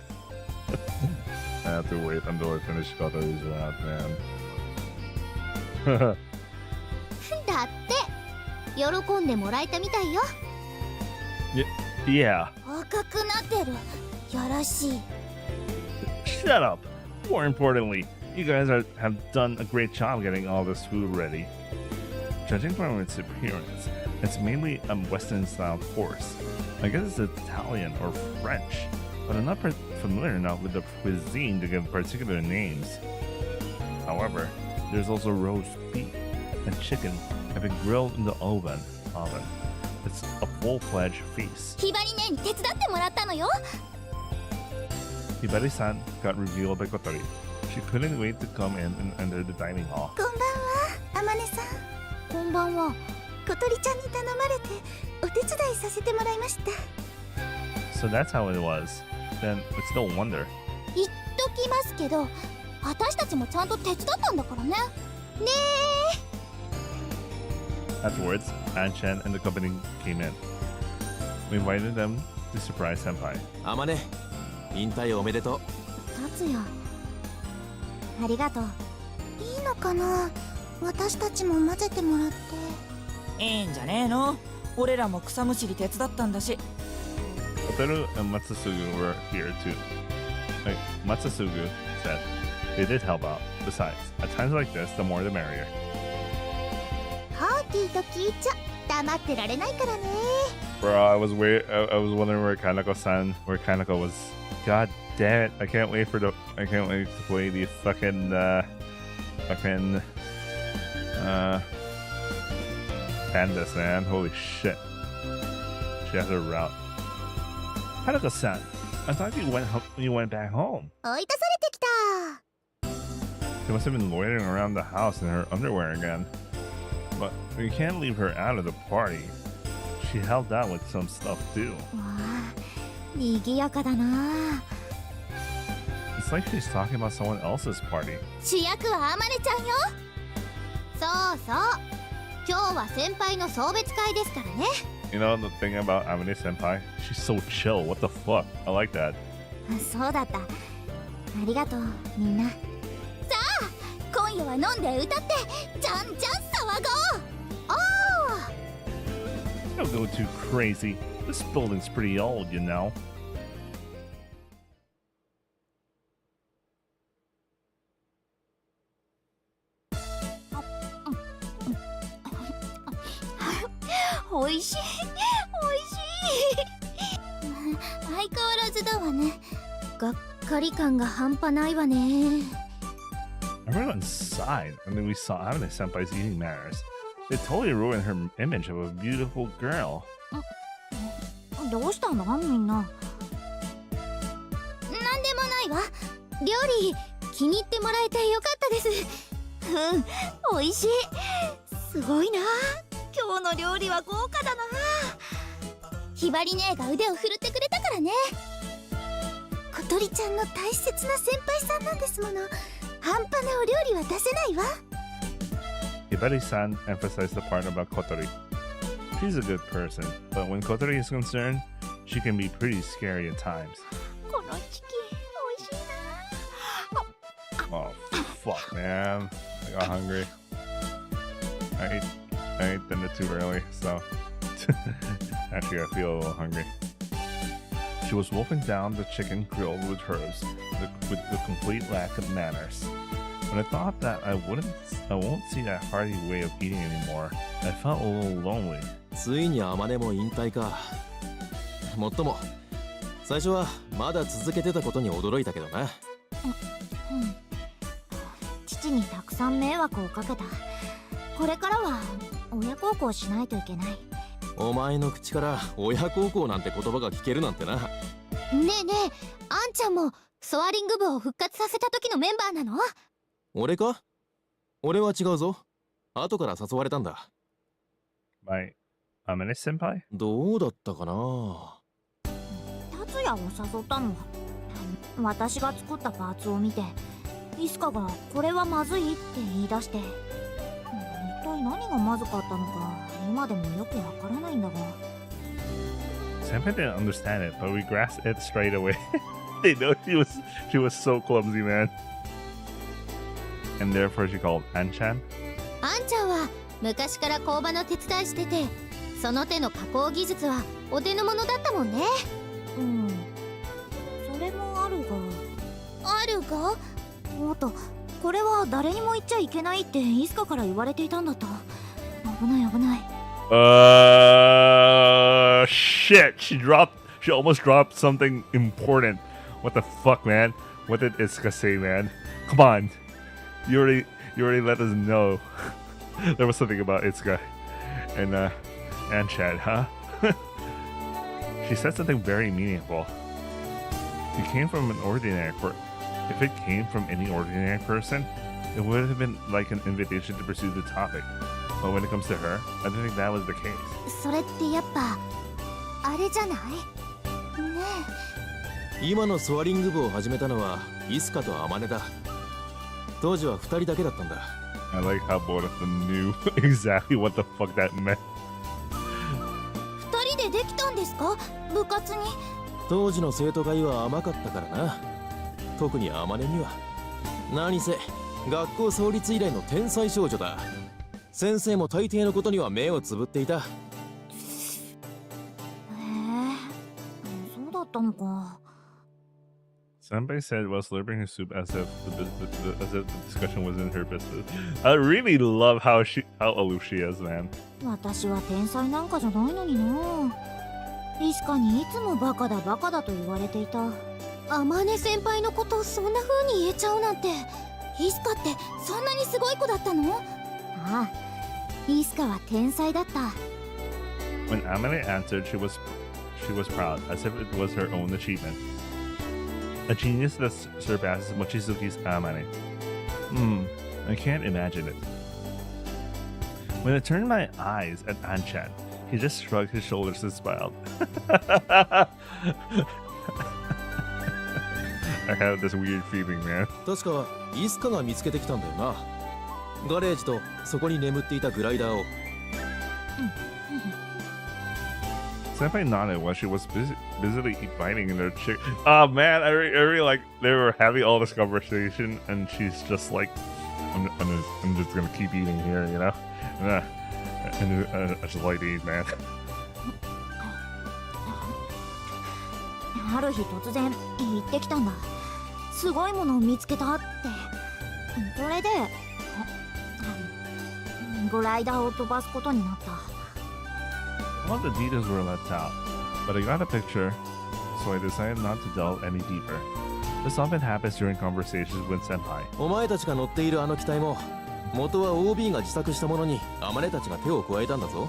I have to wait until I finish Kotori's round, man. だって喜んでもらえたみたいよ。 Yeah. 赤くなってる。やらしい。 Shut up. More importantly, you guys have done a great job getting all this food ready. Judging from its appearance, it's mainly a Western-style course. I guess it's Italian or French, but I'm not familiar enough with the cuisine to give particular names. However, there's also roast beef and chicken have been grilled in the oven. It's a full-fledged feast. ひばりねに手伝ってもらったのよ。 Hibari-san got revealed by Kotori. She couldn't wait to come in and enter the dining hall. こんばんは、あまねさん。こんばんは。小鳥ちゃんに頼まれてお手伝いさせてもらいました。 So that's how it was. Then it's no wonder. 言っときますけど、私たちもちゃんと手伝ったんだからね。ねえ。 Afterwards, An-chan and the company came in. We invited them to surprise Senpai. あまね、引退おめでとう。達也、ありがとう。いいのかな、私たちも混ぜてもらって。いいんじゃねえの。俺らも草むしり手伝ったんだし。 Oteru and Matsusugu were here too. Like, Matsusugu said, they did help out. Besides, at times like this, the more the merrier. パーティーと聞いちゃ黙ってられないからね。 Bro, I was wondering where Kaneko was. God damn it! I can't wait to play the fucking pandas, man. Holy shit! She has her route. Kaneko-san, I thought you went back home. 追い出されてきた。 She must have been loitering around the house in her underwear again. But you can't leave her out of the party. She held out with some stuff too. わあ、賑やかだな。 It's like she's talking about someone else's party. 主役はあまねちゃんよ。そうそう。今日は先輩の送別会ですからね。 You know the thing about Amane Senpai? She's so chill. What the fuck? I like that. そうだった。ありがとう、みんな。さあ、今夜は飲んで歌ってじゃんじゃん騒ごう。おー。 Don't go too crazy. This building's pretty old, you know. おいしい、おいしい。相変わらずだわね。がっかり感が半端ないわね。 I went inside and then we saw Amane Senpai's eating manners. It totally ruined her image of a beautiful girl. どうしたのみんな。なんでもないわ。料理気に入ってもらえてよかったです。うん、おいしい。すごいな。今日の料理は豪華だな。ひばり姉が腕を振るってくれたからね。小鳥ちゃんの大切な先輩さんなんですもの。半端なお料理は出せないわ。 Hibari-san emphasized the part about Kotori. She's a good person, but when Kotori is concerned, she can be pretty scary at times. このチキンおいしいな。 Oh, fuck, man. I got hungry. I ate dinner too early, so actually I feel a little hungry. She was wolfing down the chicken grilled with herbs with the complete lack of manners. When I thought that I won't see that hearty way of eating anymore, I felt a little lonely. ついにアマネも引退か。もっとも最初はまだ続けてたことに驚いたけどな。うん。父にたくさん迷惑をかけた。これからは親孝行しないといけない。お前の口から親孝行なんて言葉が聞けるなんてな。ねえねえ、あんちゃんもソアリング部を復活させた時のメンバーなの？俺か？俺は違うぞ。後から誘われたんだ。My Amane senpai? どうだったかな。達也を誘ったのは私が作ったパーツを見てイスカがこれはまずいって言い出して、一体何がまずかったのか今でもよくわからないんだが。 Senpai didn't understand it, but we grasped it straight away. They know she was so clumsy, man. And therefore she called Anchan. あんちゃんは昔から工場の手伝いしてて、その手の加工技術はお手の物だったもんね。うん、それもあるが。あるが？おっと、これは誰にも言っちゃいけないってイスカから言われていたんだった。危ない危ない。Shit! She almost dropped something important. What the fuck, man? What did Iska say, man? Come on. You already let us know. There was something about Iska and Chad, huh? She said something very meaningful. It came from an ordinary If it came from any ordinary person, it would have been like an invitation to pursue the topic. But when it comes to her, I don't think that was the case. それってやっぱあれじゃない？ね今のソアリング部を始めたのはイスカとアマネだ。当時は2人だけだったんだ。I like how both of them knew exactly what the fuck that meant. え。2人でできたんですか？部活に。当時の生徒会は甘かったからな。特にアマネには。何せ学校創立以来の天才少女だ。先生も大抵のことには目をつぶっていた。へえ、そうだったのか。Senpai said while slurping her soup as if the discussion was in her business. I really love how aloof she is, man. 私は天才なんかじゃないのにな。イスカにいつもバカだバカだと言われていた。アマネ先輩のことをそんな風に言えちゃうなんて。イスカってそんなにすごい子だったの？ああ、イスカは天才だった。 When Amane answered, she was proud, as if it was her own achievement. A genius that surpasses Mochizuki's Amane. I can't imagine it. When I turned my eyes at Anchan, he just shrugged his shoulders and smiled. I have this weird feeling, man. 確かイスカが見つけてきたんだよな。ガレージとそこに眠っていたグライダーを。Senpai nodded while she was busily biting in her chick. Oh man, I really like they were having all this conversation, and she's just like, I'm just gonna keep eating here, you know. And I just like to eat, man. ある日突然言ってきたんだ。すごいものを見つけたって。それでグライダーを飛ばすことになった。All the details were left out, but I got a picture, so I decided not to delve any deeper. This often happens during conversations with senpai. お前たちが乗っているあの機体も元は OB が自作したものにアマネたちが手を加えたんだぞ。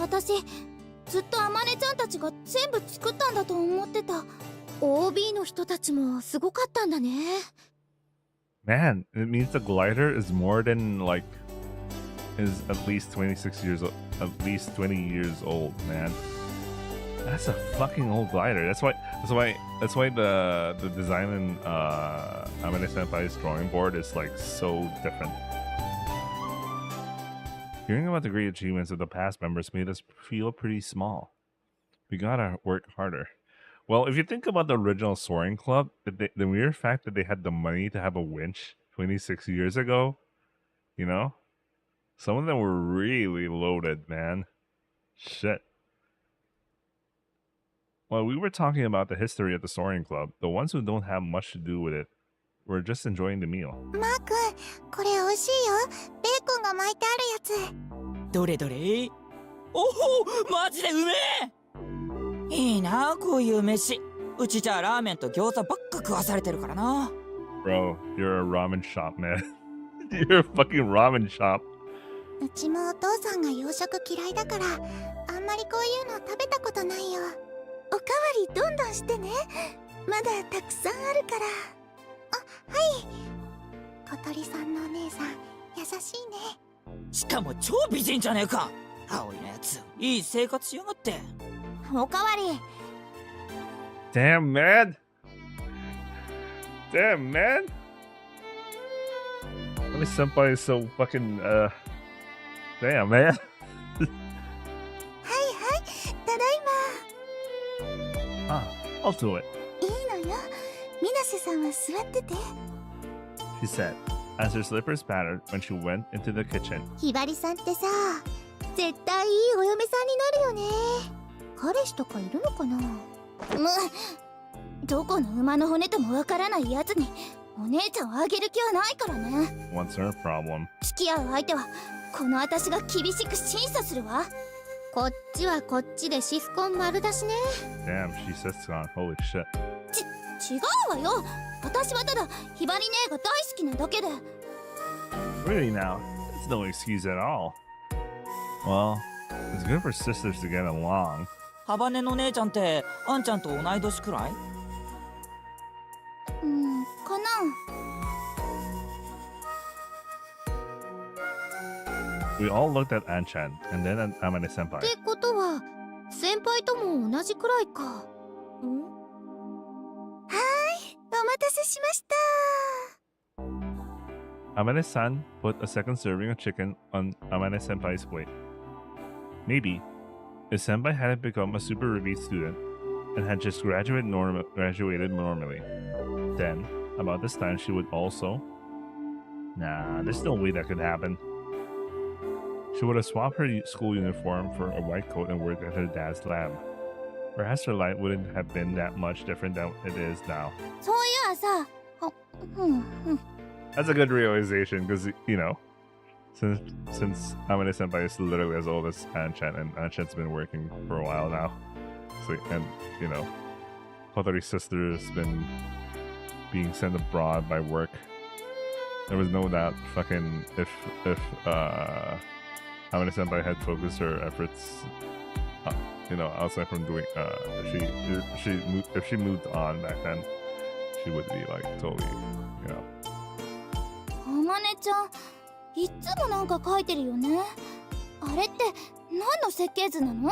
私ずっとアマネちゃんたちが全部作ったんだと思ってた。 OB の人たちもすごかったんだね。 Man, it means the glider is more than like is at least 26 years old, at least 20 years old, man. That's a fucking old glider. That's why the design in Amane Senpai's drawing board is like so different. Hearing about the great achievements of the past members made us feel pretty small. We gotta work harder. Well, if you think about the original Soaring Club, the mere fact that they had the money to have a winch 26 years ago, you know? Some of them were really loaded, man. Shit. while we were talking about the history of the Soaring Club, the ones who don't have much to do with it were just enjoying the meal. マー君、これ美味しいよ。ベーコンが巻いてあるやつ。どれどれ。おお、マジでうめえ。いいなこういう飯。うちじゃラーメンと餃子ばっか食わされてるからな。Bro, you're a ramen shop, man. You're a fucking ramen shop. うちもお父さんが洋食嫌いだから、あんまりこういうの食べたことないよ。おかわりどんどんしてね。まだたくさんあるから。あ、はい。小鳥さんのお姉さん、優しいね。しかも超美人じゃねえか。葵のやつ、いい生活しやがって。おかわり。Damn, man. Damn, man. This senpai is so fucking, damn, man. はいはい、ただいま。 Ah, I'll do it, いいのよ。水瀬さんは座ってて。 she said, as her slippers pattered when she went into the kitchen. ひばりさんってさ、絶対いいお嫁さんになるよね。彼氏とかいるのかな。どこの馬の骨ともわからないやつにお姉ちゃんをあげる気はないからね。 What's her problem? 付き合う相手はこの私が厳しく審査するわ。こっちはこっちでシスコン丸だしね。 Damn, she says on. Holy shit. 違うわよ。私はただひばり姉が大好きなだけで。 Really now? That's no excuse at all. Well, it's good for sisters to get along. ハバネの姉ちゃんってあんちゃんと同い年くらい？かな。We all looked at Anchan and then at Amane senpai. ってことは先輩とも同じくらいか。はーい、お待たせしました。 Amane-san put a second serving of chicken on Amane senpai's plate. Maybe if senpai hadn't become a super review student and had just graduated normally, then about this time she would also. Nah, there's no way that could happen. She would have swapped her school uniform for a white coat and worked at her dad's lab. Perhaps her life wouldn't have been that much different than it is now. そういやさ、That's a good realization because, you know, since Amane senpai is literally as old as Anchan, and Anchan's been working for a while now. So, and, you know, Kotori's sister's been being sent abroad by work. There was no doubt fucking if Amane senpai had focused her efforts, you know, outside from doing if she moved on back then, she would be like totally, you know. あまねちゃん、いつもなんか書いてるよね。あれって何の設計図なの？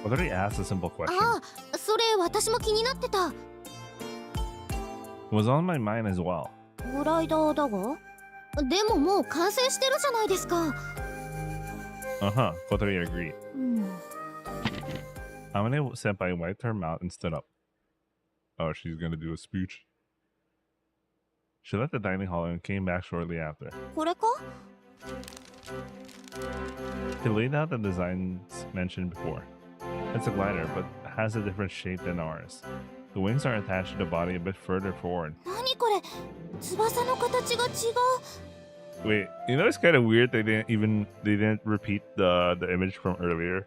Kotori asked a simple question. ああ、それ私も気になってた。 It was on my mind as well. グライダーだが？でももう完成してるじゃないですか。Uh-huh, Kotori agreed. うん。 Amane senpai wiped her mouth and stood up. Oh, she's gonna do a speech. She left the dining hall and came back shortly after. これか？ She laid out the designs mentioned before. It's a glider, but has a different shape than ours. The wings are attached to the body a bit further forward. 何これ？翼の形が違う。 Wait, you know it's kind of weird they didn't repeat the image from earlier,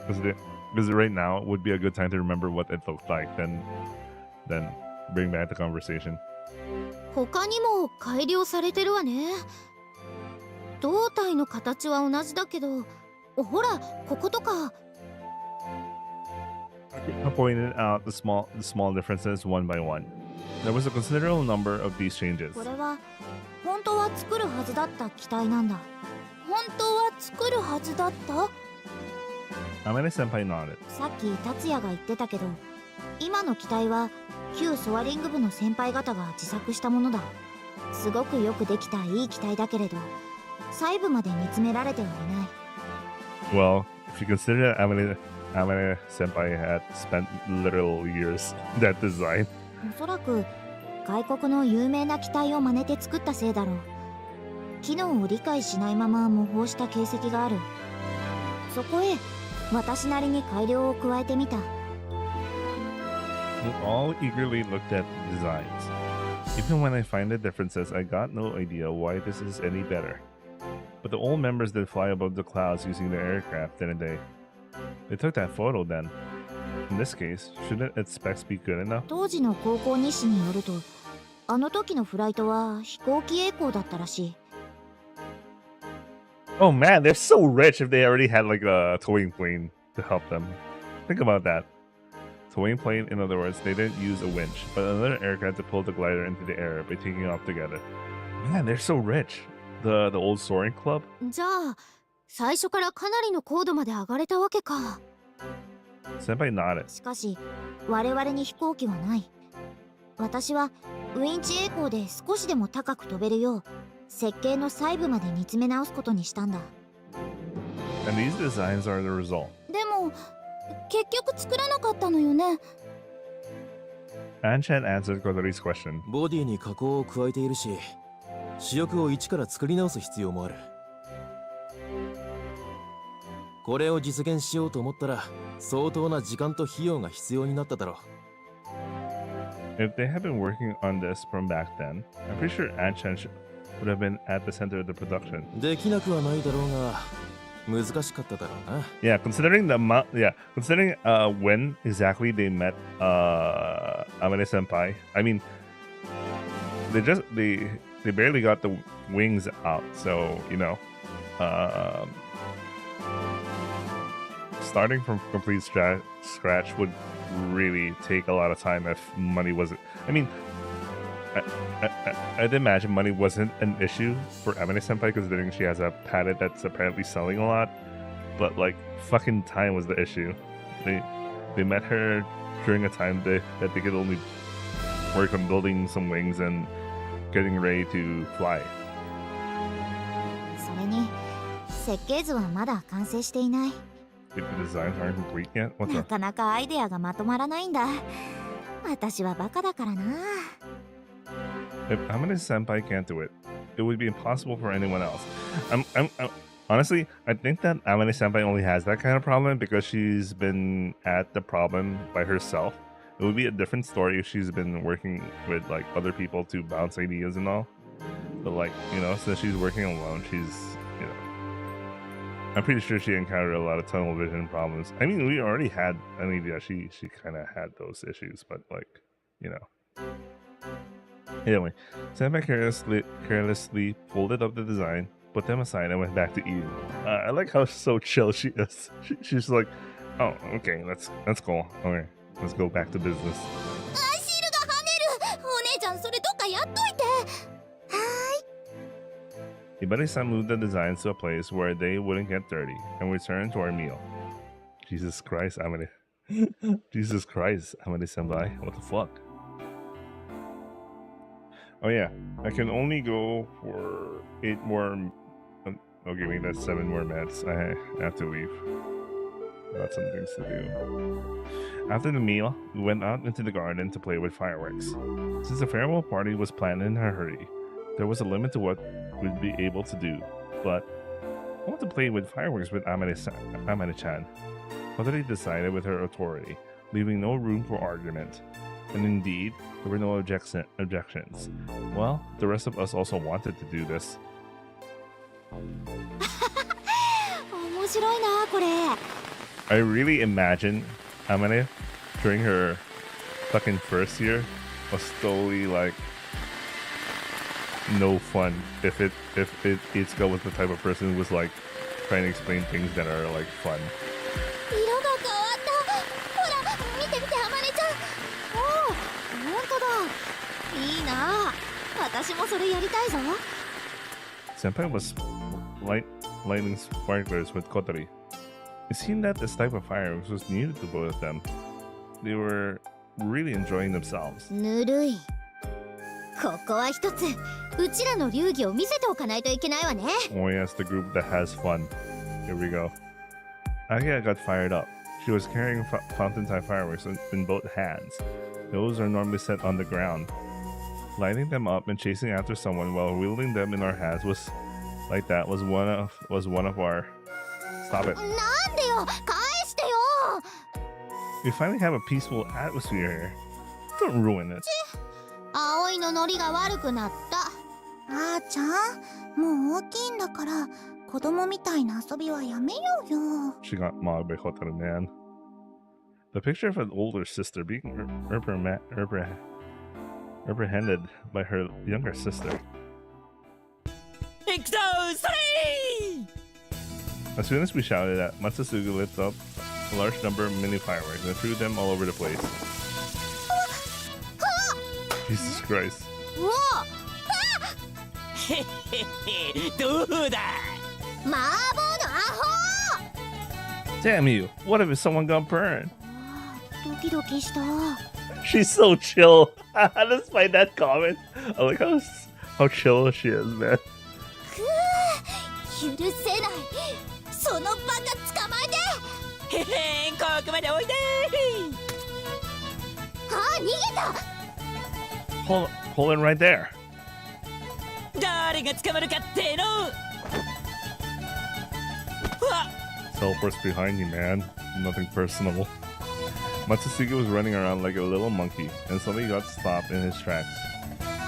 because right now would be a good time to remember what it looked like, then bring back the conversation. 他にも改良されてるわね。胴体の形は同じだけど、ほらこことか。 I pointed out the small differences one by one. There was a considerable number of these changes. これは本当は作るはずだった機体なんだ。本当は作るはずだった？ Amane senpai nodded. さっき達也が言ってたけど、今の機体は旧ソアリング部の先輩方が自作したものだ。すごくよくできたいい機体だけれど、細部まで煮詰められてはいない。 Well, if you consider that Amane senpai had spent literal years in that design. おそらく外国の有名な機体を真似て作ったせいだろう。機能を理解しないまま模倣した形跡がある。そこへ私なりに改良を加えてみた。We all eagerly looked at the designs. Even when I find the differences, I got no idea why this is any better. But the old members did fly above the clouds using their aircraft, didn't they? They took that photo then. In this case, shouldn't its specs be good enough? 当時の航行日誌によると、あの時のフライトは飛行機曳行だったらしい。Oh man, they're so rich if they already had like a towing plane to help them. Think about that. Towing plane, in other words, they didn't use a winch, but another aircraft to pull the glider into the air by taking off together. Man, they're so rich. The old soaring club? じゃあ、最初からかなりの高度まで上がれたわけか。Senpai nodded. しかし、我々に飛行機はない。私はウインチ曳行で少しでも高く飛べるよう、設計の細部まで見つめ直すことにしたんだ。And these designs are the result. でも、結局作らなかったのよね。Anchan answered Kotori's question. ボディに加工を加えているし、主翼を一から作り直す必要もある。これを実現しようと思ったら、相当な時間と費用が必要になっただろう。If they had been working on this from back then, I'm pretty sure Anchan would have been at the center of the production. できなくはないだろうが、難しかっただろうな。Yeah, considering the amount, considering when exactly they met Amane Senpai. I mean, they barely got the wings out, so you know, starting from complete scratch would really take a lot of time if money wasn't. I mean, I'd imagine money wasn't an issue for Amane Senpai considering she has a patent that's apparently selling a lot, but like fucking time was the issue. They met her during a time that they could only work on building some wings and getting ready to fly. それに、設計図はまだ完成していない。If the designs aren't complete yet, what's な up? かなかアイデアがまとまらないんだ。私はバカだからな。If Amane Senpai can't do it, it would be impossible for anyone else. Honestly, I think that Amane Senpai only has that kind of problem because she's been at the problem by herself. It would be a different story if she's been working with like other people to bounce ideas and all. But like, you know, since she's working alone, she's, you know, I'm pretty sure she encountered a lot of tunnel vision problems. I mean, we already had an idea. She kind of had those issues, but like, you know. Anyway, Senpai carelessly folded up the design, put them aside, and went back to eating. I like how so chill she is. She's like, oh, okay, let's go. Okay, let's go back to business. アシールが跳ねる。お姉ちゃんそれどっかやっといて。はーい。Ibari-san moved the designs to a place where they wouldn't get dirty and returned to our meal. Jesus Christ, Amane. Jesus Christ, Amane-senpai. What the fuck? Oh yeah, I can only go for 8 more. Okay, wait, that's 7 more minutes. I have to leave. Got some things to do. After the meal, we went out into the garden to play with fireworks. Since the farewell party was planned in a hurry, there was a limit to what we'd be able to do. But I want to play with fireworks with Amane-chan. Kotori decided with her authority, leaving no room for argument. And indeed, there were no objections. Well, the rest of us also wanted to do this. 面白いなこれ。I really imagine Amane during her fucking first year was totally like no fun if Itsuka was the type of person who was like trying to explain things that are like fun. 色が変わった。ほら、見て見て、あまねちゃん。おお、本当だ。いいな。私もそれやりたいぞ。Senpai was lighting sparklers with Kotori. It seemed that this type of fireworks was new to both of them. They were really enjoying themselves. ぬるい。ここは一つ、うちらの流儀を見せておかないといけないわね。Oh yes, the group that has fun. Here we go. Agia got fired up. She was carrying fountain-type fireworks in both hands. Those are normally set on the ground. Lighting them up and chasing after someone while wielding them in our hands was one of our. Stop it. なんでよ、返してよ。We finally have a peaceful atmosphere here. Don't ruin it. 葵のノリが悪くなった。あーちゃん、もう大きいんだから子供みたいな遊びはやめようよ。 She got mobbed by Hotaru Man. The picture of an older sister being reprehended by her younger sister. 行くぞそれ As soon as we shouted at, Matsusugu lit up a large number of mini fireworks and threw them all over the place. Jesus Christ. うわへへへどうだ麻婆のアホ Damn you! What if someone got burned? ドキドキした。 She's so chill. Despite that comment, I like how chill she is, man. 許せない。そのバカ捕まえて。へへここまでおいであ、逃げた。 Hold it right there. 誰が捕まるかってのうわ Teleport's behind you, man. Nothing personal. Matsusuga was running around like a little monkey and suddenly got stopped in his tracks.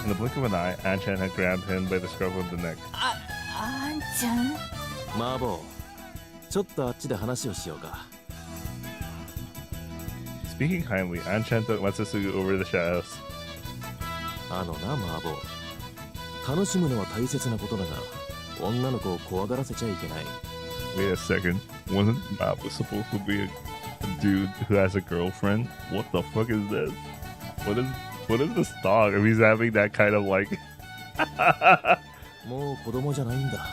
In the blink of an eye, Anchan had grabbed him by the scruff of the neck. あんちゃんマーボー、ちょっとあっちで話をしようか。 Speaking kindly, Anchan took Matsusuga over the shadows. あのな、マーボー。楽しむのは大切なことだが、女の子を怖がらせちゃいけない。 Wait a second. Wasn't Mabu supposed to be a dude who has a girlfriend? What the fuck is this? What is this dog if he's having that kind of like... もう子供じゃないんだ。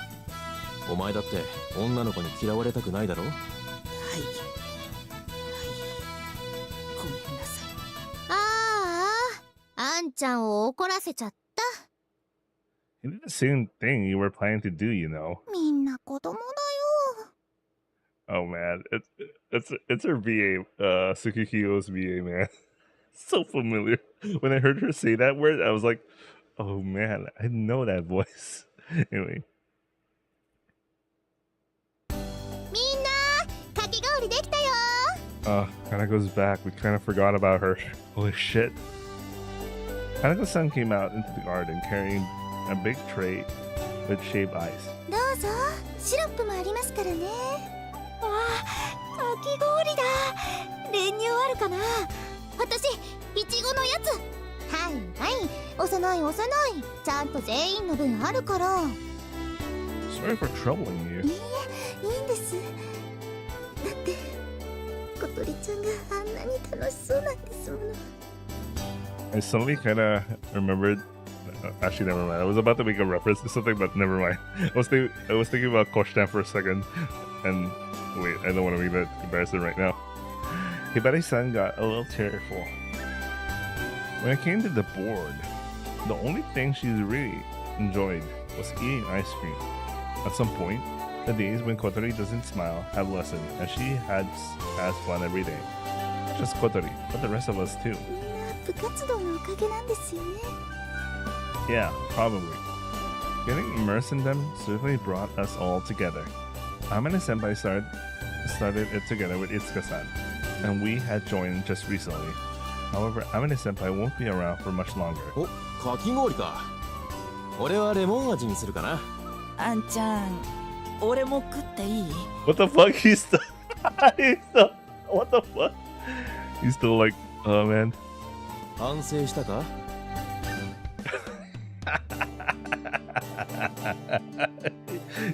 お前だって女の子に嫌われたくないだろ。はいごめんなさいああ、あんちゃんを怒らせちゃった。 You did the same thing you were planning to do, you know. みんな子供だよ。 Oh man, it's her VA, Tsukihio's VA, man. So familiar. When I heard her say that word, I was like, oh man, I know that voice. Anyway. みんな、かき氷できたよ。 Kanako's back. We kind of forgot about her. Holy shit. Kanako-san came out into the garden carrying a big tray with shaved ice. どうぞ、シロップもありますからね。わあ、かき氷だ。練乳あるかな。私、いちごのやつ。はいはい、幼い幼い。ちゃんと全員の分あるから。 Sorry for troubling you. いいえ、いいんです。だって小鳥ちゃんがあんなに楽しそうなんですもの。 I suddenly kind of remembered. Actually, never mind. I was about to make a reference to something, but never mind. I was thinking about Koshtan for a second, and wait, I don't want to make that comparison right now. Hibari-san got a little tearful. When it came to the board, the only thing she really enjoyed was eating ice cream. At some point, the days when Kotori doesn't smile have lessened, and she has fun every day. Just Kotori, but the rest of us too. みんな部活動のおかげなんですよね。 Yeah, probably. Getting immersed in them certainly brought us all together. Amane Senpai started it together with Itsuka-san, and we had joined just recently. However, Amane Senpai won't be around for much longer. お、かき氷か。俺はレモン味にするかな。あんちゃん俺も食っていい What the fuck? He's still... What the fuck? He's still like, oh man. 反省したか。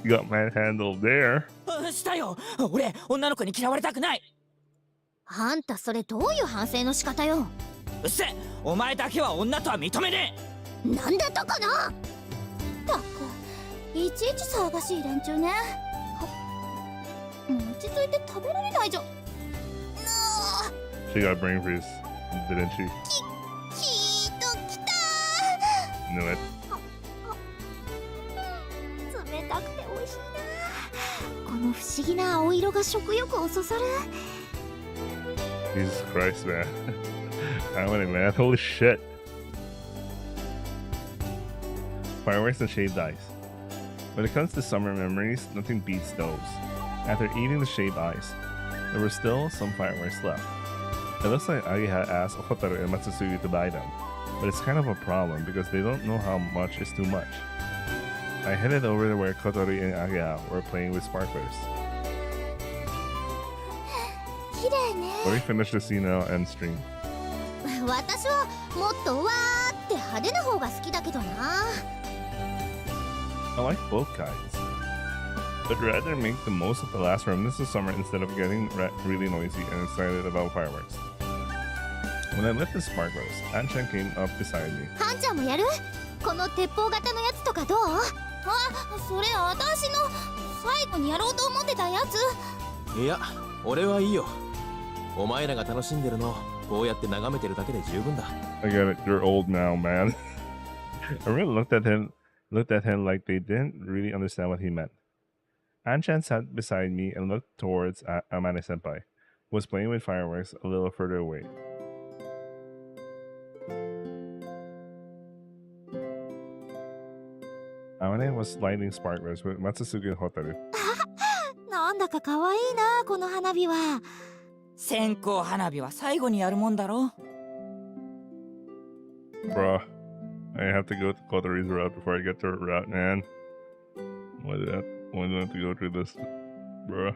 You got manhandled there. したよ俺女の子に嫌われたくないあんたそれどういう反省の仕方よ。うっせお前だけは女とは認めねなんだったかな。ったくいちいち騒がしい連中ね。もう落ち着いて食べられないじゃん。 She got brain freeze, didn't she? きーっときた Knew it. ー。冷たくて美味しいな。この不思議な青色が食欲をそそる。 Jesus Christ, man. How many, man? Holy shit. Fireworks and shaved ice. When it comes to summer memories, nothing beats those. After eating the shaved ice, there were still some fireworks left. It looks like Ageha asked Hotaru and Matsusugi to buy them, but it's kind of a problem because they don't know how much is too much. I headed over to where Kotori and Ageha were playing with sparklers. 綺麗ね。 Let me finish the scene now and stream. 私はもっとわーって派手な方が好きだけどな。 I like both kinds, but rather make the most of the last remnants of summer instead of getting really noisy and excited about fireworks. When I lit the sparklers, Anshan came up beside me. ハンちゃんもやる？この鉄砲型のやつとかどう？あ、それ私の最後にやろうと思ってたやつ。いや、俺はいいよ。お前らが楽しんでるのこうやって眺めてるだけで十分だ。 I get it, you're old now, man. I really looked at him like they didn't really understand what he meant. Anshan sat beside me and looked towards Amane Senpai, who was playing with fireworks a little further away. Amane was lighting sparklers with Matsusugi and Hotaru. なんだか可愛いな、この花火は。線香花火は最後にやるもんだろ。 Bruh, I have to go to Kotori's route before I get to her route, man. Why do I have to go through this? Bruh.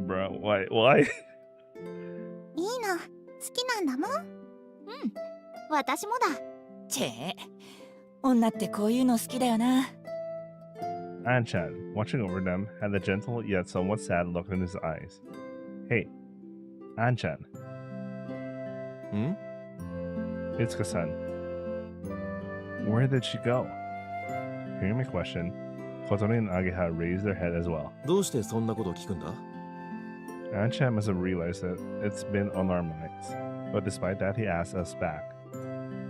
Bruh, why? いいの、好きなんだもん。うん、私もだ。チェ女ってこういうの好きだよな。 Anshan, watching over them, had a gentle yet somewhat sad look in his eyes. Hey, Anshan. Hmm? Itsuka-san. Where did she go? Hearing my question, Kotori and Ageha raised their head as well. どうしてそんなことを聞くんだ？ Anshan must have realized that it's been on our minds, but despite that, he asked us back.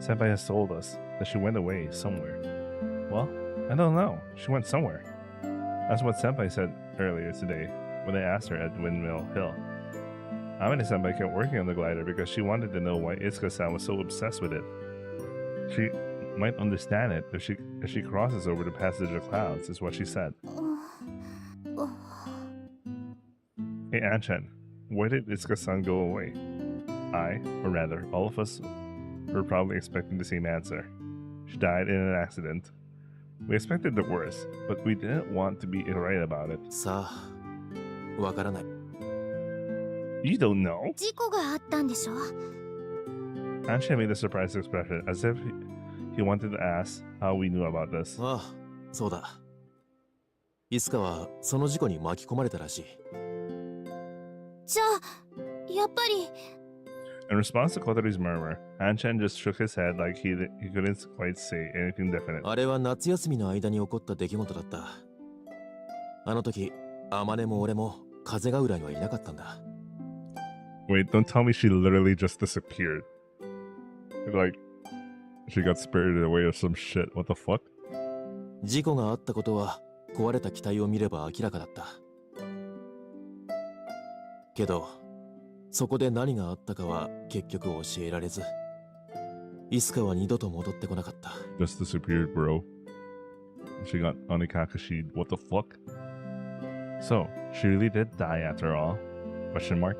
Senpai has told us that she went away somewhere. Well, I don't know. She went somewhere. That's what Senpai said earlier today when I asked her at Windmill Hill. Amane Senpai kept working on the glider because she wanted to know why Itsuka-san was so obsessed with it. She might understand it if she crosses over the passage of clouds, is what she said. Hey Anshan, where did Itsuka-san go away? I, or rather, all of us, were probably expecting the same answer. She died in an accident. We expected the worst, but we didn't want to be right about it. さあ、わからない。 You don't know? 事故があったんでしょ。 Anshan made a surprised expression, as if he wanted to ask how we knew about this. ああ、そうだ。いつかはその事故に巻き込まれたらしい。じゃあ、やっぱり。 In response to Kotori's murmur, Anshan just shook his head like he couldn't quite say anything definite. あれは夏休みの間に起こった出来事だった。あの時、アマネも俺も風が浦にはいなかったんだ。 Wait, don't tell me she literally just disappeared. Like, she got spirited away or some shit. What the fuck? 事故があったことは壊れた機体を見れば明らかだった。けど、そこで何があったかは結局教えられず、いつかは二度と戻ってこなかった。Just disappeared, bro. She got Onikakashi'd. What the fuck? So, she really did die after all? Question mark.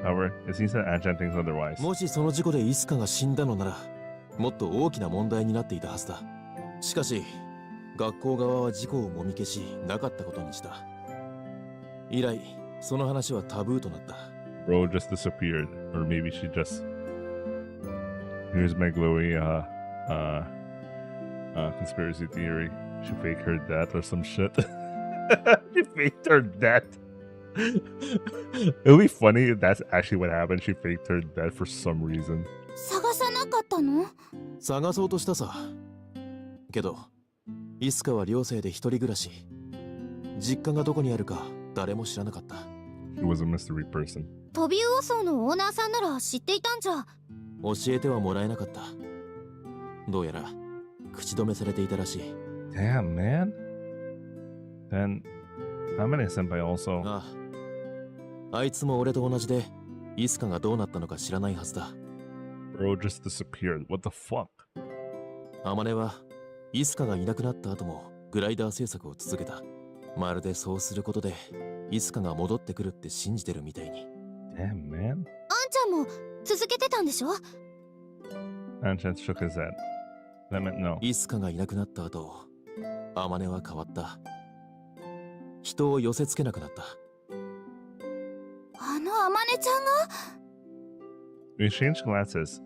However, it seems that Anshan thinks otherwise. もしその事故でイスカが死んだのなら、もっと大きな問題になっていたはずだ。しかし、学校側は事故をもみ消し、なかったことにした。以来、その話はタブーとなった。Bro just disappeared, or maybe she just. Here's my glowy conspiracy theory. She faked her death or some shit. She faked her death. It would be funny if that's actually what happened. She faked her death for some reason. 探さなかったの？探そうとしたさ。けど、イスカは寮生で一人暮らし。実家がどこにあるか誰も知らなかった。She was a mystery person. トビウオ荘のオーナーさんなら知っていたんじゃ。教えてはもらえなかった。どうやら口止めされていたらしい。Damn, man. Then, Amane Senpai also. ああ。あいつも俺と同じで、イスカがどうなったのか知らないはずだ。Bro just disappeared. What the fuck? アマネは、イスカがいなくなった後もグライダー制作を続けた。まるでそうすることで、イスカが戻ってくるって信じてるみたいに。Damn, man. あんちゃんも続けてたんでしょ？ Anchan shook his head. That meant no. イスカがいなくなった後、アマネは変わった。人を寄せつけなくなった。あのアマネちゃんが？ We exchanged glances,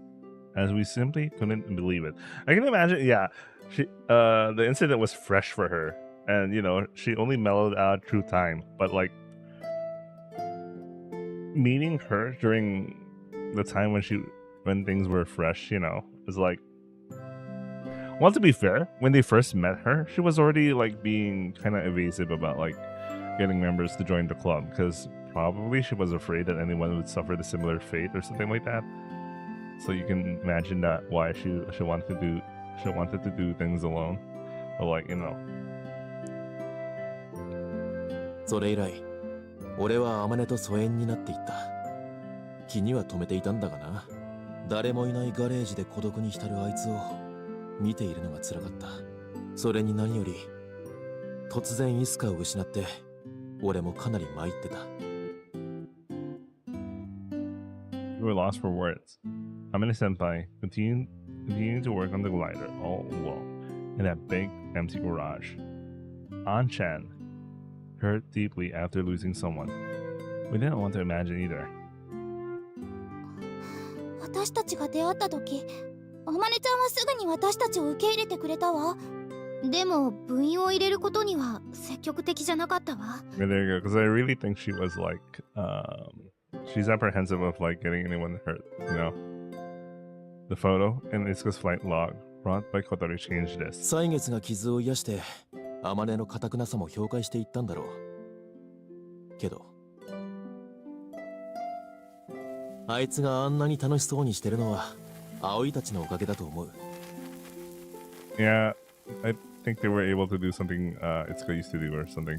as we simply couldn't believe it. I can imagine, yeah, the incident was fresh for her, and she only mellowed out through time. But like meeting her during the time when things were fresh, is like. Well, to be fair, when they first met her, she was already like being kind of evasive about like getting members to join the club because probably she was afraid that anyone would suffer the similar fate or something like that. So you can imagine that why she wanted to do things alone, or like それ以来、俺はアマネと疎遠になっていった。気には留めていたんだがな。誰もいないガレージで孤独に浸るあいつを見ているのが辛かった。それに何より、突然イスカを失って、俺もかなり参ってた。We were lost for words. Amane Senpai continued to work on the glider all alone in that big, empty garage. An-chan hurt deeply after losing someone. We didn't want to imagine either. 私たちが出会った時、アマネちゃんはすぐに私たちを受け入れてくれたわ。でも部員を入れることには積極的じゃなかったわ。Yeah, there you go. Because I really think she was like, she's apprehensive of like getting anyone hurt. The photo in Isuka's flight log brought by Kotori changed this. 歳月が傷を癒して、アマネの堅くなさも評価していったんだろう。けど、あいつがあんなに楽しそうにしてるのは、葵たちのおかげだと思う。Yeah, I think they were able to do something Itsuka used to do or something.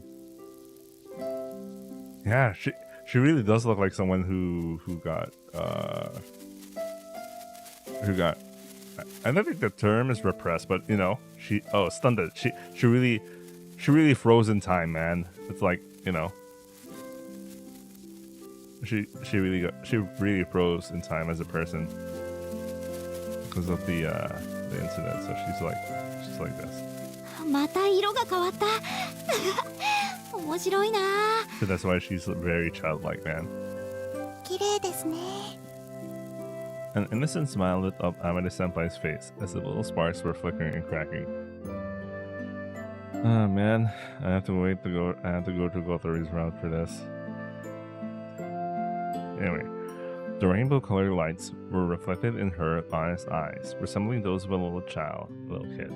Yeah, she really does look like someone who got I don't think the term is repressed, but stunted. She really froze in time, man. It's like, she really froze in time as a person because of the incident. So she's like this. また色が変わった。面白いな。So that's why she's very childlike, man. 綺麗ですね。An innocent smile lit up Amane Senpai's face as the little sparks were flickering and cracking. Oh man, I have to go to Gothori's route for this. Anyway, the rainbow-colored lights were reflected in her honest eyes, resembling those of a little kid.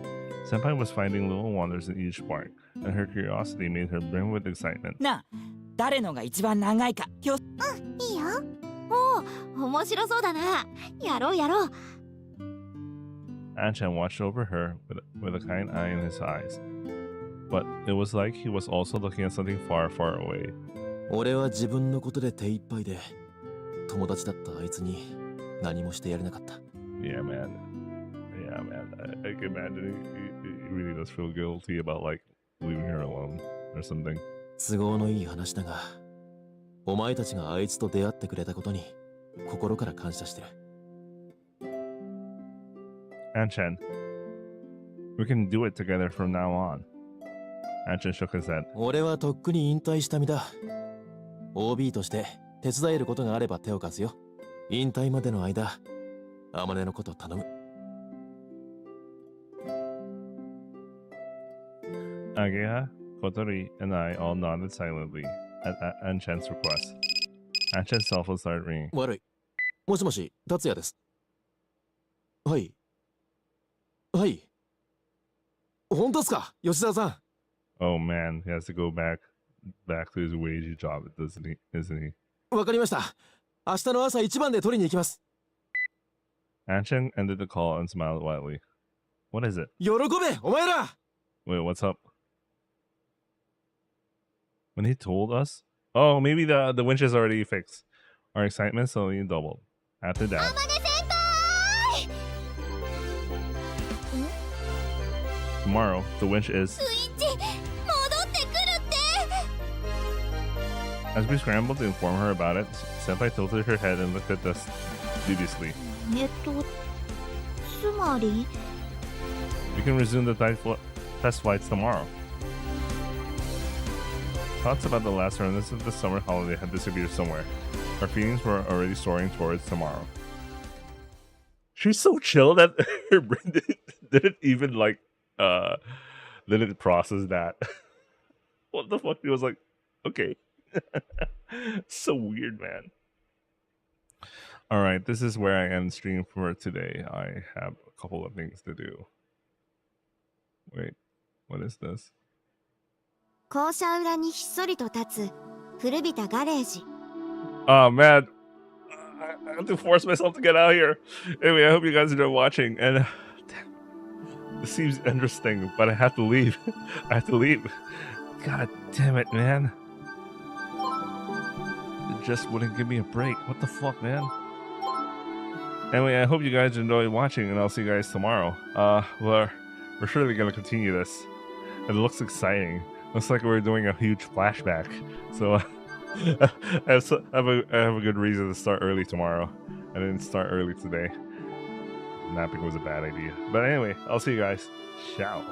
Senpai was finding little wonders in each spark, and her curiosity made her brim with excitement. なあ、誰のが一番長いかいいよ。おお、面白そうだな。やろうやろう。An-chan watched over her with a kind eye in his eyes, but it was like he was also looking at something far, far away. 俺は自分のことで手一杯で、友達だったあいつに何もしてやれなかった。Yeah, man. I can imagine he really does feel guilty about like leaving her alone or something. 都合のいい話だが、お前たちがあいつと出会ってくれたことに心から感謝してる。An-chan, we can do it together from now on. An-chan shook his head. 俺はとっくに引退した身だ。OB として手伝えることがあれば手を貸すよ。引退までの間、アマネのこと頼む。Ageha, Kotori, and I all nodded silently at An-chan's request. An-chan's cell phone started ringing. 悪い。もしもし、達也です。はい。はい。本当っすか、吉沢さん。Oh man, he has to go back to his wage job, isn't he? わかりました。明日の朝一番で取りに行きます。An-chan ended the call and smiled widely. What is it? 喜べ、お前ら Wait, what's up? When he told us? Oh, maybe the winch is already fixed. Our excitement suddenly doubled. After that, アマネ先輩。 tomorrow, the winch is... スイッチ戻ってくるって。 As we scrambled to inform her about it, Senpai tilted her head and looked at us dubiously. つまり We can resume the test flights tomorrow. Thoughts about the last remnants of the summer holiday had disappeared somewhere. Our feelings were already soaring towards tomorrow. She's so chill that her brain didn't even like didn't process that. What the fuck? He was like, okay. So weird, man. All right, this is where I end stream for today. I have a couple of things to do. Wait, what is this? 校舎裏にひっそりと立つ古びたガレージ。 Oh man, I have to force myself to get out of here. Anyway, I hope you guys enjoy watching. And this seems interesting, but I have to leave. I have to leave. God damn it, man. It just wouldn't give me a break. What the fuck, man? Anyway, I hope you guys enjoy watching, and I'll see you guys tomorrow. We're surely gonna continue this. It looks exciting. Looks like we're doing a huge flashback. So I have a good reason to start early tomorrow. I didn't start early today. Napping was a bad idea. But anyway, I'll see you guys. Ciao.